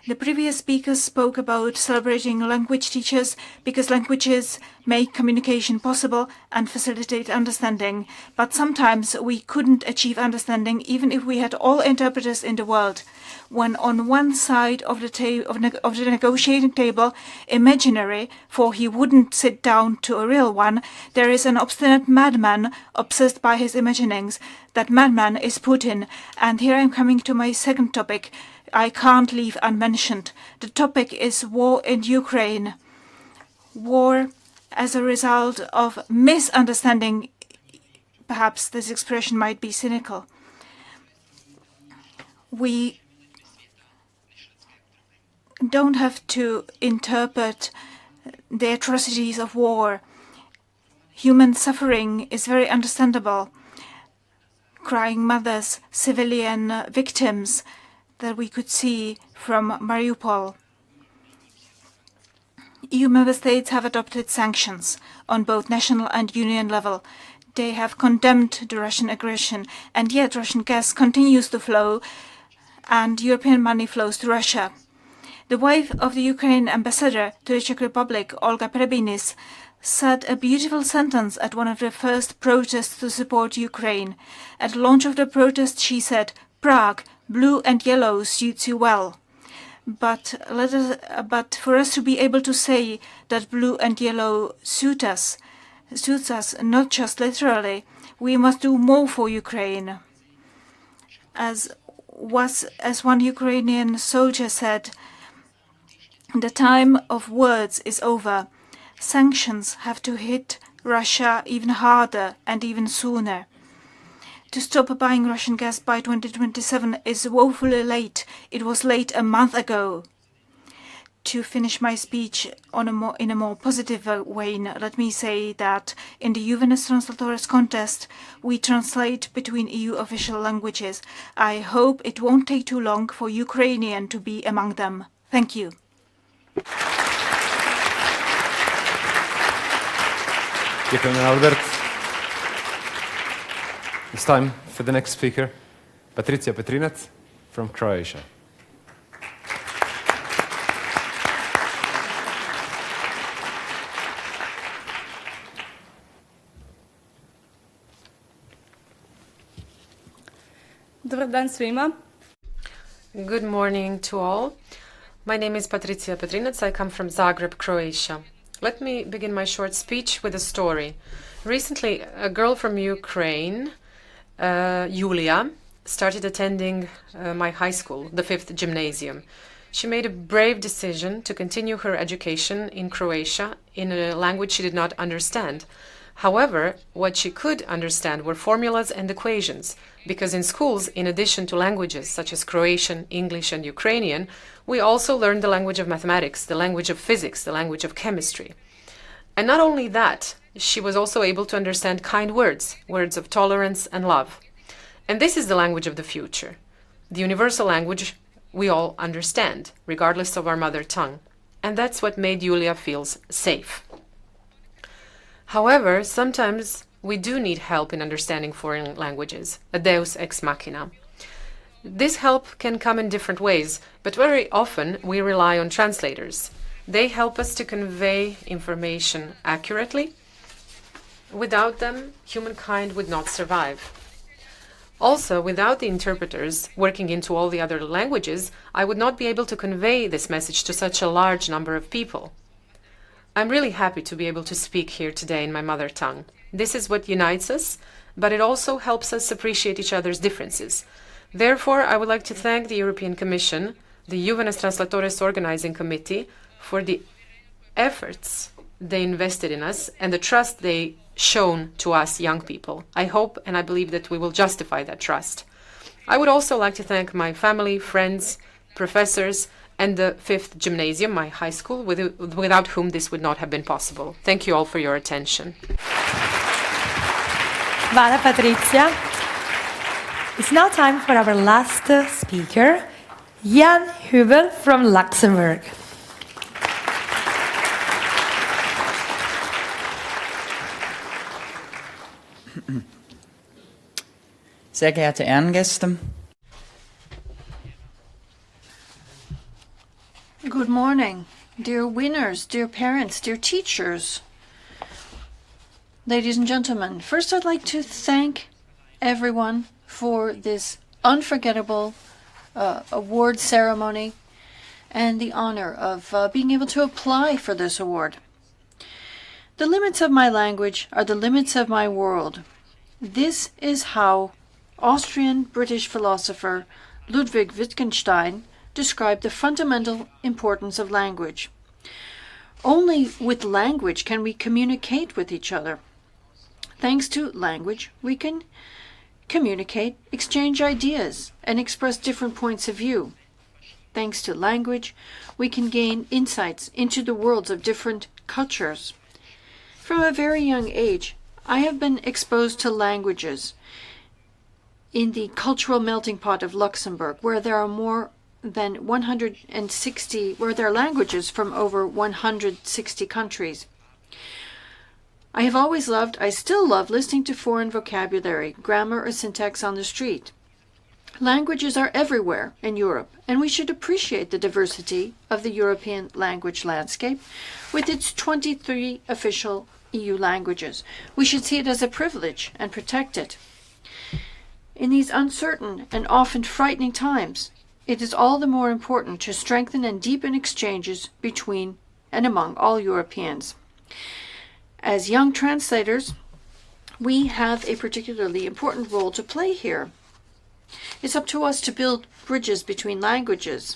The previous speakers spoke about celebrating language teachers because languages make communication possible and facilitate understanding. But sometimes we couldn't achieve understanding even if we had all interpreters in the world. When on one side of the negotiating table, imaginary, for he wouldn't sit down to a real one, there is an obstinate madman obsessed by his imaginings. That madman is Putin. And here I'm coming to my second topic. I can't leave unmentioned. The topic is war in Ukraine. War as a result of misunderstanding. Perhaps this expression might be cynical. We don't have to interpret the atrocities of war. Human suffering is very understandable. Crying mothers, civilian victims that we could see from Mariupol. EU member states have adopted sanctions on both national and union level. They have condemned the Russian aggression, and yet Russian gas continues to flow and European money flows to Russia. The wife of the Ukraine ambassador to the Czech Republic, Olga Prebinis, said a beautiful sentence at one of the first protests to support Ukraine. At the launch of the protest, she said, "Prague, blue and yellow suits you well." But for us to be able to say that blue and yellow suits us not just literally, we must do more for Ukraine. As one Ukrainian soldier said, the time of words is over. Sanctions have to hit Russia even harder and even sooner. To stop buying Russian gas by 2027 is woefully late. It was late a month ago. To finish my speech in a more positive vein, let me say that in the Juvenes Translatores contest, we translate between EU official languages. I hope it won't take too long for Ukrainian to be among them. Thank you. Děkujeme, Albert. It's time for the next speaker, Patricia from Croatia. Dobar dan svima. Good morning to all. My name is Patricia Petrinac. I come from Zagreb, Croatia. Let me begin my short speech with a story. Recently, a girl from Ukraine, Julia, started attending my high school, the 5th gymnasium. She made a brave decision to continue her education in Croatia in a language she did not understand. However, what she could understand were formulas and equations, because in schools, in addition to languages such as Croatian, English, and Ukrainian, we also learned the language of mathematics, the language of physics, the language of chemistry. And not only that, she was also able to understand kind words, words of tolerance and love. And this is the language of the future, the universal language we all understand, regardless of our mother tongue. And that's what made Julia feel safe. However, sometimes we do need help in understanding foreign languages, a deus ex machina. This help can come in different ways, but very often we rely on translators. They help us to convey information accurately. Without them, humankind would not survive. Also, without the interpreters working into all the other languages, I would not be able to convey this message to such a large number of people. I'm really happy to be able to speak here today in my mother tongue. This is what unites us, but it also helps us appreciate each other's differences. Therefore, I would like to thank the European Commission, the Juvenes Translatores organizing committee, for the efforts they invested in us and the trust they shown to us young people. I hope and I believe that we will justify that trust. I would also like to thank my family, friends, professors, and the 5th Gymnasium, my high school, without whom this would not have been possible. Thank you all for your attention. Vella, Patricia. It's now time for our last speaker, Jan Hubel from Luxembourg. Sehr geehrte Ehrengäste. Good morning, dear winners, dear parents, dear teachers. Ladies and gentlemen, first I'd like to thank everyone for this unforgettable award ceremony and the honor of being able to apply for this award. The limits of my language are the limits of my world. This is how Austrian-British philosopher Ludwig Wittgenstein described the fundamental importance of language. Only with language can we communicate with each other. Thanks to language, we can communicate, exchange ideas, and express different points of view. Thanks to language, we can gain insights into the worlds of different cultures. From a very young age, I have been exposed to languages in the cultural melting pot of Luxembourg, where there are more than 160, where there are languages from over 160 countries. I have always loved, I still love, listening to foreign vocabulary, grammar or syntax on the street. Languages are everywhere in Europe, and we should appreciate the diversity of the European language landscape with its 23 official EU languages. We should see it as a privilege and protect it. In these uncertain and often frightening times, it is all the more important to strengthen and deepen exchanges between and among all Europeans. As young translators, we have a particularly important role to play here. It's up to us to build bridges between languages.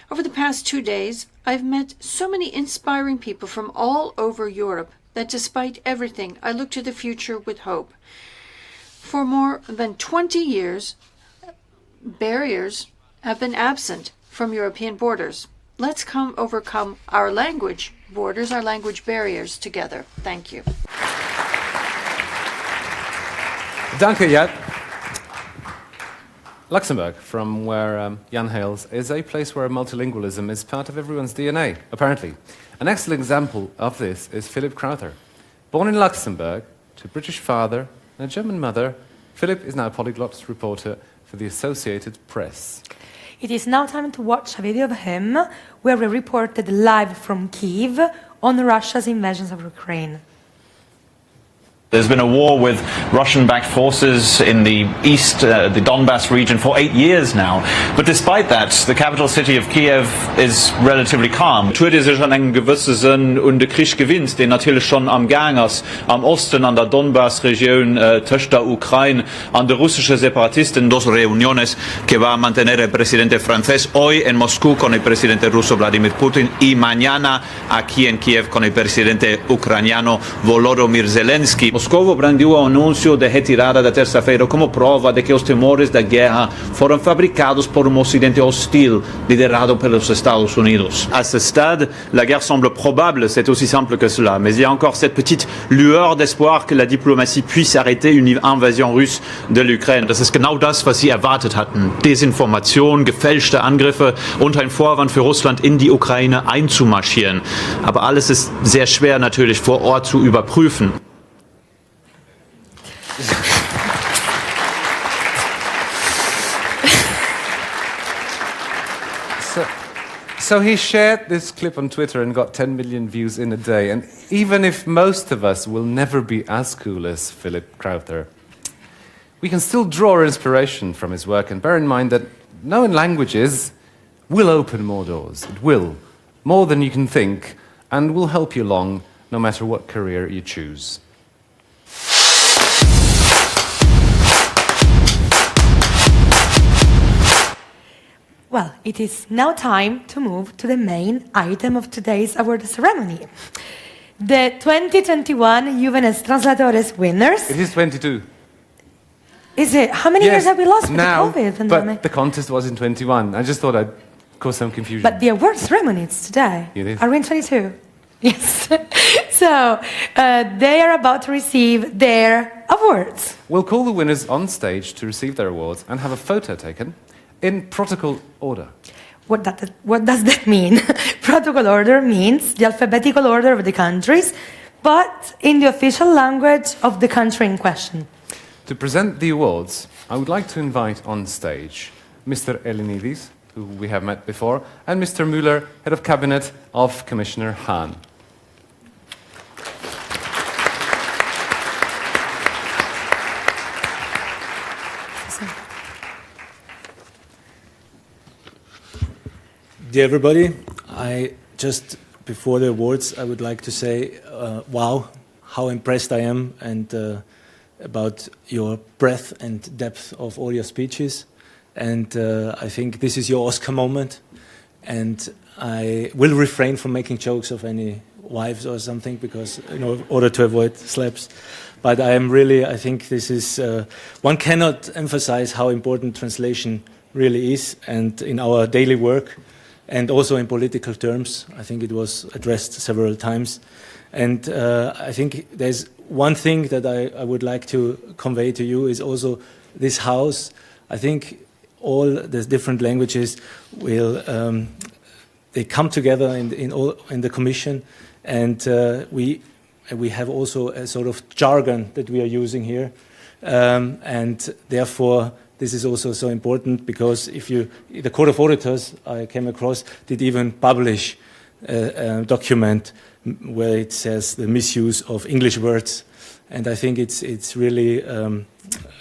Over the past 2 days, I've met so many inspiring people from all over Europe that despite everything, I look to the future with hope. For more than 20 years, barriers have been absent from European borders. Let's overcome our language borders, our language barriers together. Thank you. Danke, Jan. Luxembourg, from where Jan hails, is a place where multilingualism is part of everyone's DNA, apparently. An excellent example of this is Philip Crowther. Born in Luxembourg, to a British father and a German mother, Philip is now a polyglot reporter for the Associated Press. It is now time to watch a video of him where we reported live from Kyiv on Russia's invasion of Ukraine. There's been a war with Russian-backed forces in the east, the Donbass region, for 8 years now. But despite that, the capital city of Kiev is relatively calm. Tut sich schon einen gewissen Sinn und der Krieg gewinnt, den natürlich schon am Gang ist, am Osten, an der Donbass-Region, zwischen der Ukraine, an der russischen Separatisten. Dos reuniones que va a mantener el presidente francés hoy en Moscú con el presidente ruso Vladimir Putin y mañana aquí en Kiev con el presidente ucraniano Volodymyr Zelensky. Moscovo brandiu o anúncio de retirada da terça-feira como prova de que os temores da guerra foram fabricados por um ocidente hostil liderado pelos Estados Unidos. À ce stade, la guerre semble probable, c'est aussi simple que cela, mais il y a encore cette petite lueur d'espoir que la diplomatie puisse arrêter une invasion russe de l'Ukraine. Das ist genau das, was sie erwartet hatten. Desinformation, gefälschte Angriffe und ein Vorwand für Russland in die Ukraine einzumarschieren. Aber alles ist sehr schwer natürlich vor Ort zu überprüfen. So he shared this clip on Twitter and got 10 million views in a day. And even if most of us will never be as cool as Philipp Krauther, we can still draw inspiration from his work and bear in mind that knowing languages will open more doors. It will, more than you can think, and will help you along no matter what career you choose. Well, it is now time to move to the main item of today's award ceremony. The 2021 Juvenes Translatores winners. It is 22. Is it? How many years have we lost with now, the COVID pandemic? but the contest was in 21. I just thought I'd cause some confusion. But the award ceremony is today. It is. Are we in 22? Yes. So they are about to receive their awards. We'll call the winners on stage to receive their awards and have a photo taken in protocol order. What does that mean? Protocol order means the alphabetical order of the countries, but in the official language of the country in question. To present the awards, I would like to invite on stage Mr. Elinidis, who we have met before, and Mr. Müller, Head of Cabinet of Commissioner Hahn. Dear everybody, before the awards, I would like to say, wow, how impressed I am and about your breadth and depth of all your speeches. And I think this is your Oscar moment. And I will refrain from making jokes of any wives or something because, in order to avoid slaps. But I think this is, one cannot emphasize how important translation really is and in our daily work. And also in political terms, I think it was addressed several times. And I think there's one thing that I would like to convey to you is also this house. I think all the different languages will they come together in the Commission, and we have also a sort of jargon that we are using here, and therefore. This is also so important because the Court of Auditors I came across did even publish a document where it says the misuse of English words, and I think it's really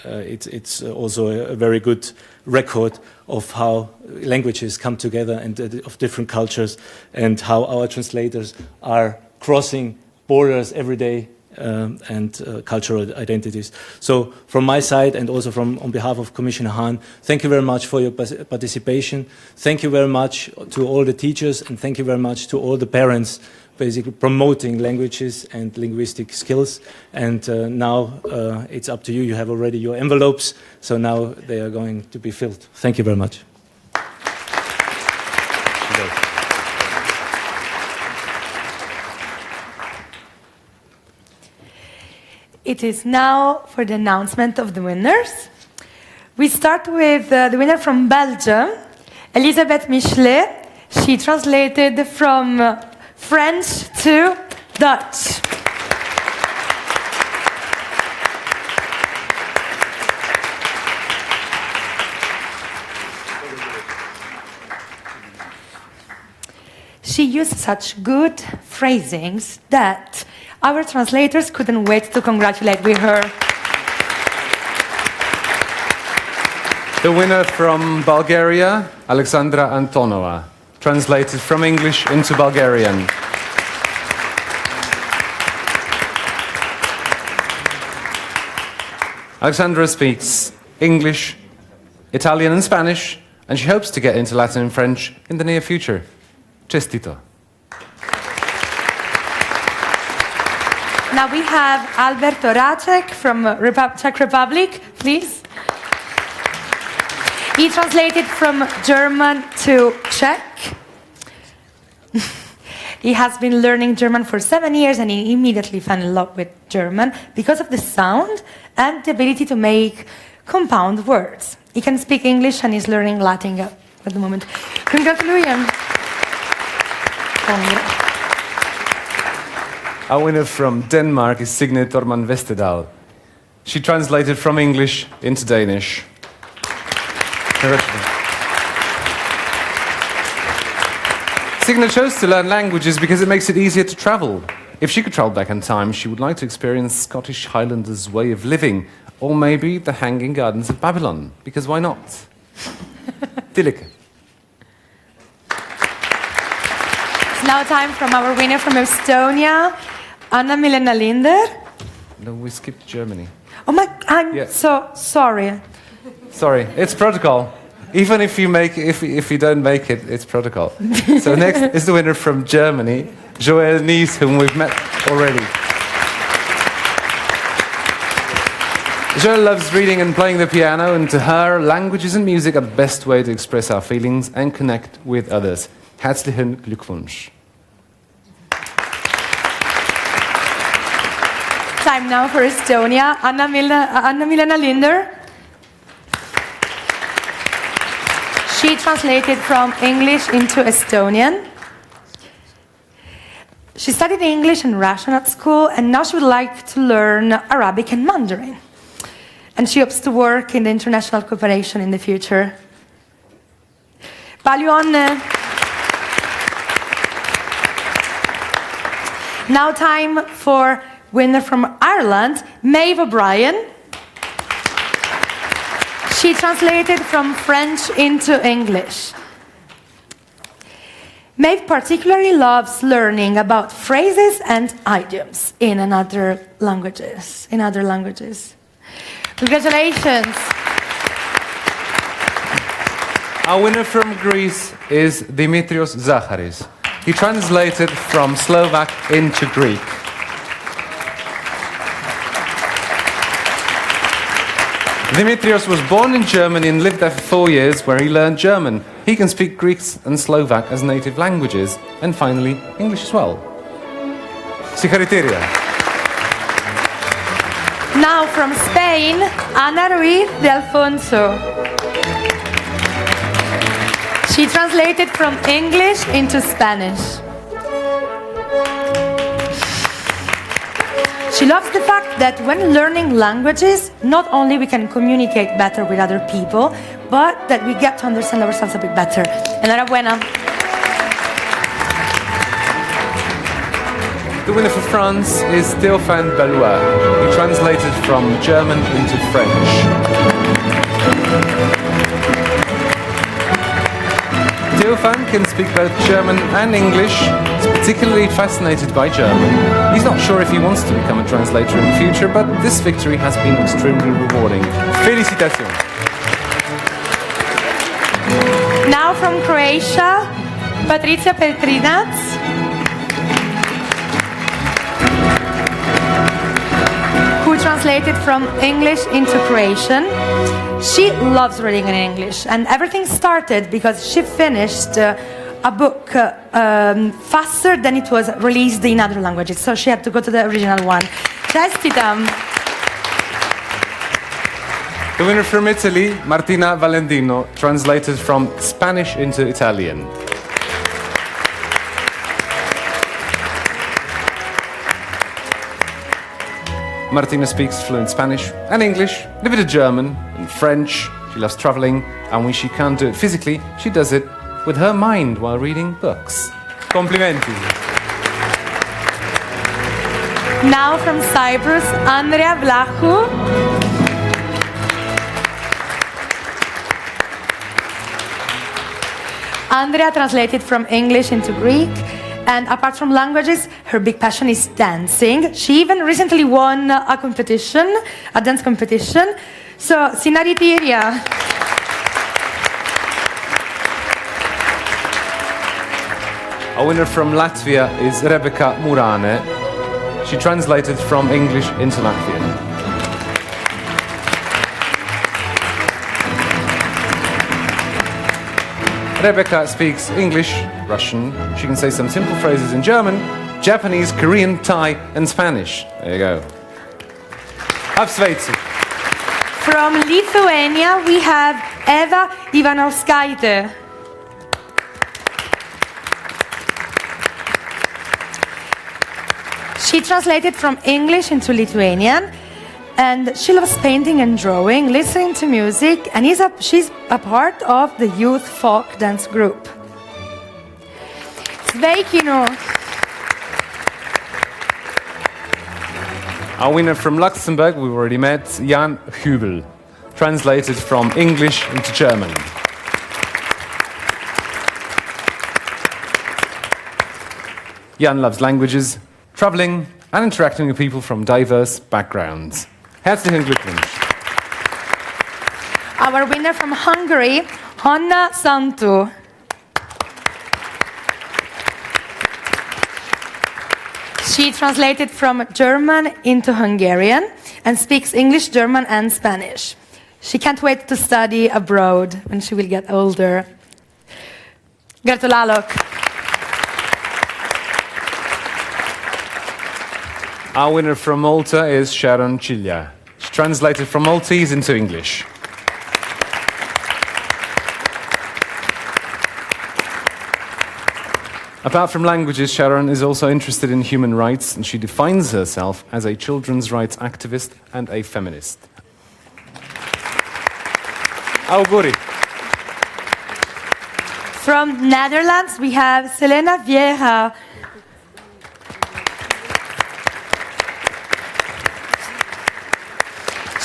it's also a very good record of how languages come together and of different cultures and how our translators are crossing borders every day. And cultural identities. So from my side and also on behalf of Commissioner Hahn, thank you very much for your participation. Thank you very much to all the teachers and thank you very much to all the parents basically promoting languages and linguistic skills. And now it's up to you. You have already your envelopes, so now they are going to be filled. Thank you very much. It is now for the announcement of the winners. We start with the winner from Belgium, Elisabeth Michelet. She translated from French to Dutch. She used such good phrasings that our translators couldn't wait to congratulate with her. The winner from Bulgaria, Alexandra Antonova, translated from English into Bulgarian. Alexandra speaks English, Italian and Spanish, and she hopes to get into Latin and French in the near future. Čestito. Now we have Oráček from Czech Republic, please. He translated from German to Czech. He has been learning German for 7 years and he immediately fell in love with German because of the sound and the ability to make compound words. He can speak English and he's learning Latin at the moment. Congratulations. Our winner from Denmark is Signe Torman Vestedal. She translated from English into Danish. Congratulations. Signe chose to learn languages because it makes it easier to travel. If she could travel back in time, she would like to experience Scottish Highlanders' way of living, or maybe the Hanging Gardens of Babylon, because why not? Tilike. It's now time from our winner from Estonia, Anna-Milena Linder. No, we skipped Germany. Oh my, I'm so sorry. Sorry, it's protocol. Even if you don't make it, it's protocol. So next is the winner from Germany, Nieß, whom we've met already. Joël loves reading and playing the piano, and to her, languages and music are the best way to express our feelings and connect with others. Herzlichen Glückwunsch. Time now for Estonia, Anna-Milena Linder. She translated from English into Estonian. She studied English and Russian at school, and now she would like to learn Arabic and Mandarin. And she hopes to work in the international cooperation in the future. Palju õnne! Now time for winner from Ireland, Maeve O'Brien. She translated from French into English. Maeve particularly loves learning about phrases and idioms in other languages. Congratulations. Our winner from Greece is Dimitrios Zacharis. He translated from Slovak into Greek. Dimitrios was born in Germany and lived there for 4 years, where he learned German. He can speak Greek and Slovak as native languages, and finally, English as well. Sikariteria. Now from Spain, Ana Ruiz de Alfonso. She translated from English into Spanish. She loves the fact that when learning languages, not only we can communicate better with other people, but that we get to understand ourselves a bit better. Enhorabuena. The winner for France is Théophane Bellois. He translated from German into French. Théophane can speak both German and English. He's particularly fascinated by German. He's not sure if he wants to become a translator in the future, but this victory has been extremely rewarding. Félicitations! Now from Croatia, Patricia Petrinac. Who translated from English into Croatian. She loves reading in English, and everything started because she finished a book faster than it was released in other languages, so she had to go to the original one. Čestitam! The winner from Italy, Martina Valentino, translated from Spanish into Italian. Martina speaks fluent Spanish and English, a bit of German and French. She loves traveling, and when she can't do it physically, she does it with her mind while reading books. Complimenti. Now from Cyprus, Andrea Vlahu. Andrea translated from English into Greek. And apart from languages, her big passion is dancing. She even recently won a dance competition. So, Sinaritiria. Our winner from Latvia is Rebecca Murane. She translated from English into Latvian. Rebecca speaks English, Russian. She can say some simple phrases in German, Japanese, Korean, Thai, and Spanish. There you go. Apsveicu. From Lithuania, we have Eva Ivanovskaite. She translated from English into Lithuanian, and she loves painting and drawing, listening to music, and she's a part of the youth folk dance group. Sveikinu. Our winner from Luxembourg, we've already met, Jan Hübel, translated from English into German. Jan loves languages, traveling, and interacting with people from diverse backgrounds. Herzlichen Glückwunsch. Our winner from Hungary, Hanna Santu. She translated from German into Hungarian and speaks English, German, and Spanish. She can't wait to study abroad when she will get older. Gratulálok! Our winner from Malta is Sharon Ciglia. She translated from Maltese into English. Apart from languages, Sharon is also interested in human rights, and she defines herself as a children's rights activist and a feminist. Auguri. From Netherlands, we have Selena Vieja.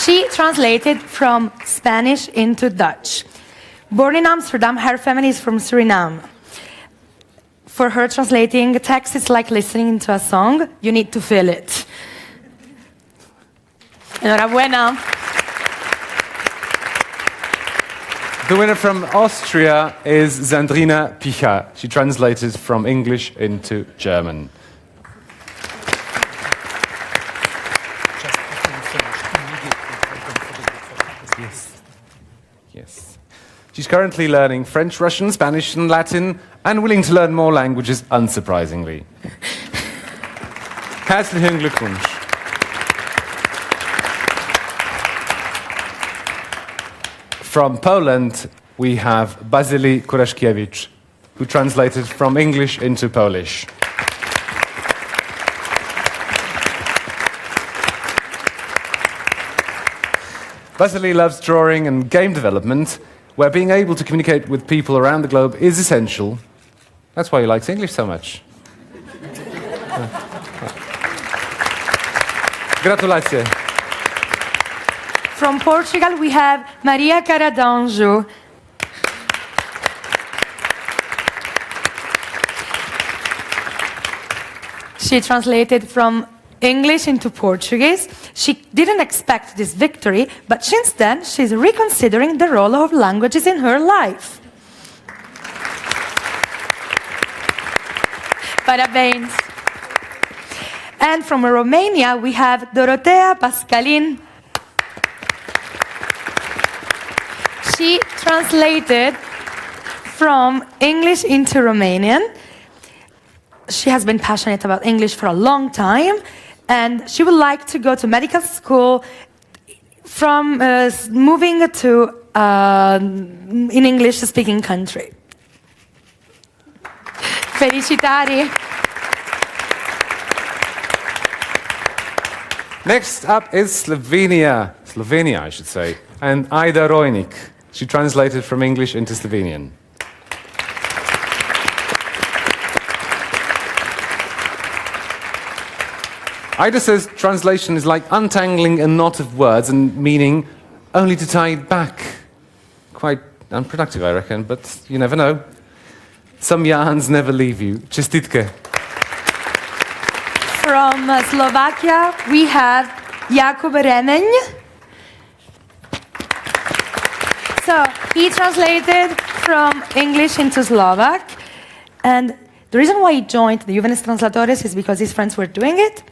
She translated from Spanish into Dutch. Born in Amsterdam, her family is from Suriname. For her, translating text is like listening to a song. You need to feel it. Enhorabuena. The winner from Austria is Sandrina Picha. She translated from English into German. Yes. She's currently learning French, Russian, Spanish, and Latin, and willing to learn more languages, unsurprisingly. Herzlichen Glückwunsch. From Poland, we have Basili Kuraszkiewicz, who translated from English into Polish. Basili loves drawing and game development, where being able to communicate with people around the globe is essential. That's why he likes English so much. Gratulacje. From Portugal, we have Maria Caradanjo. She translated from English into Portuguese. She didn't expect this victory, but since then, she's reconsidering the role of languages in her life. Parabéns. And from Romania, we have Dorotea Pascalin. She translated from English into Romanian. She has been passionate about English for a long time, and she would like to go to medical school from moving to an English-speaking country. Felicitari. Next up is Slovenia, I should say, and Ida Rojnik. She translated from English into Slovenian. Ida says translation is like untangling a knot of words and meaning only to tie it back. Quite unproductive, I reckon, but you never know. Some yarns never leave you. Čestitke. From Slovakia, we have Jakub Ramen. So he translated from English into Slovak, and the reason why he joined the Juvenes Translatores is because his friends were doing it,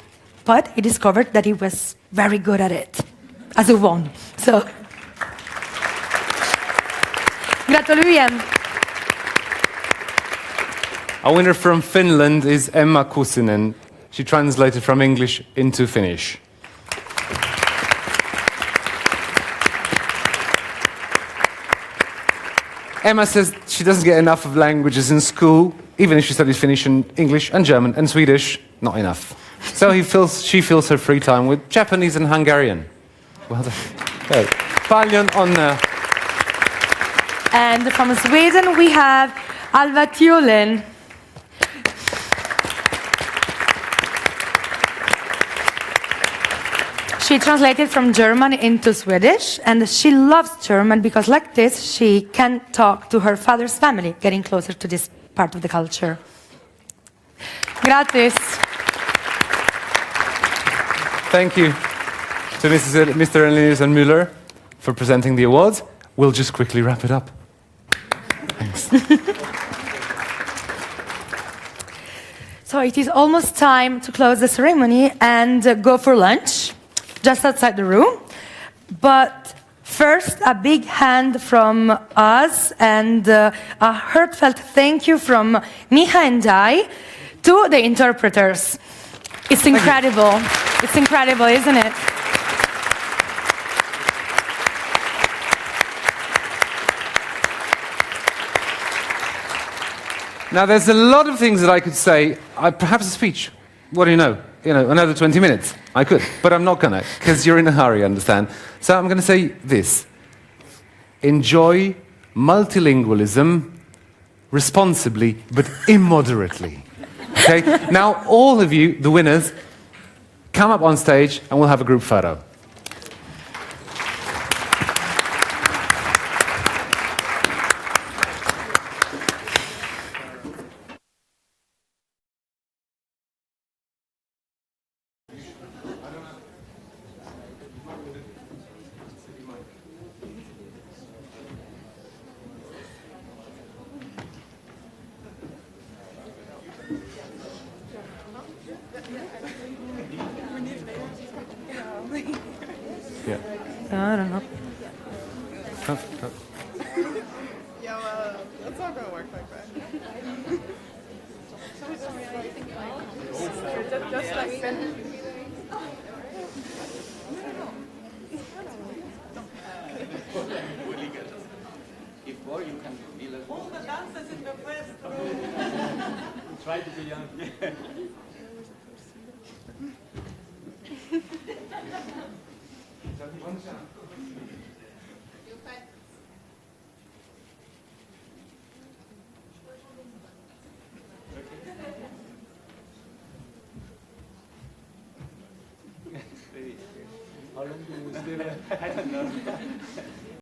but he discovered that he was very good at it, as he won. So, gratulujem. Our winner from Finland is Emma Kusinen. She translated from English into Finnish. Emma says she doesn't get enough of languages in school, even if she studies Finnish and English and German and Swedish, not enough. So she fills her free time with Japanese and Hungarian. Well done. Okay. Paljon onnea. And from Sweden we have Alva Thulin. She translated from German into Swedish, and she loves German because like this she can talk to her father's family, getting closer to this part of the culture. Gratis. Thank you to Mr. and Linder and Müller for presenting the awards. We'll just quickly wrap it up. Thanks. So it is almost time to close the ceremony and go for lunch, just outside the room. But first, a big hand from us and a heartfelt thank you from Miha and I to the interpreters. It's incredible. It's incredible, isn't it? Now, there's a lot of things that I could say. Perhaps a speech. What do you know? Another 20 minutes. I could, but I'm not going to, because you're in a hurry, understand? So I'm going to say this. Enjoy multilingualism responsibly, but immoderately. Okay? Now, all of you, the winners, come up on stage and we'll have a group photo. Yeah. I don't know. Yeah, well, that's not going to work like that. Just like Ben. If more, you can be less. All the dancers in the first Try to be young. How long do you stay there? I don't know.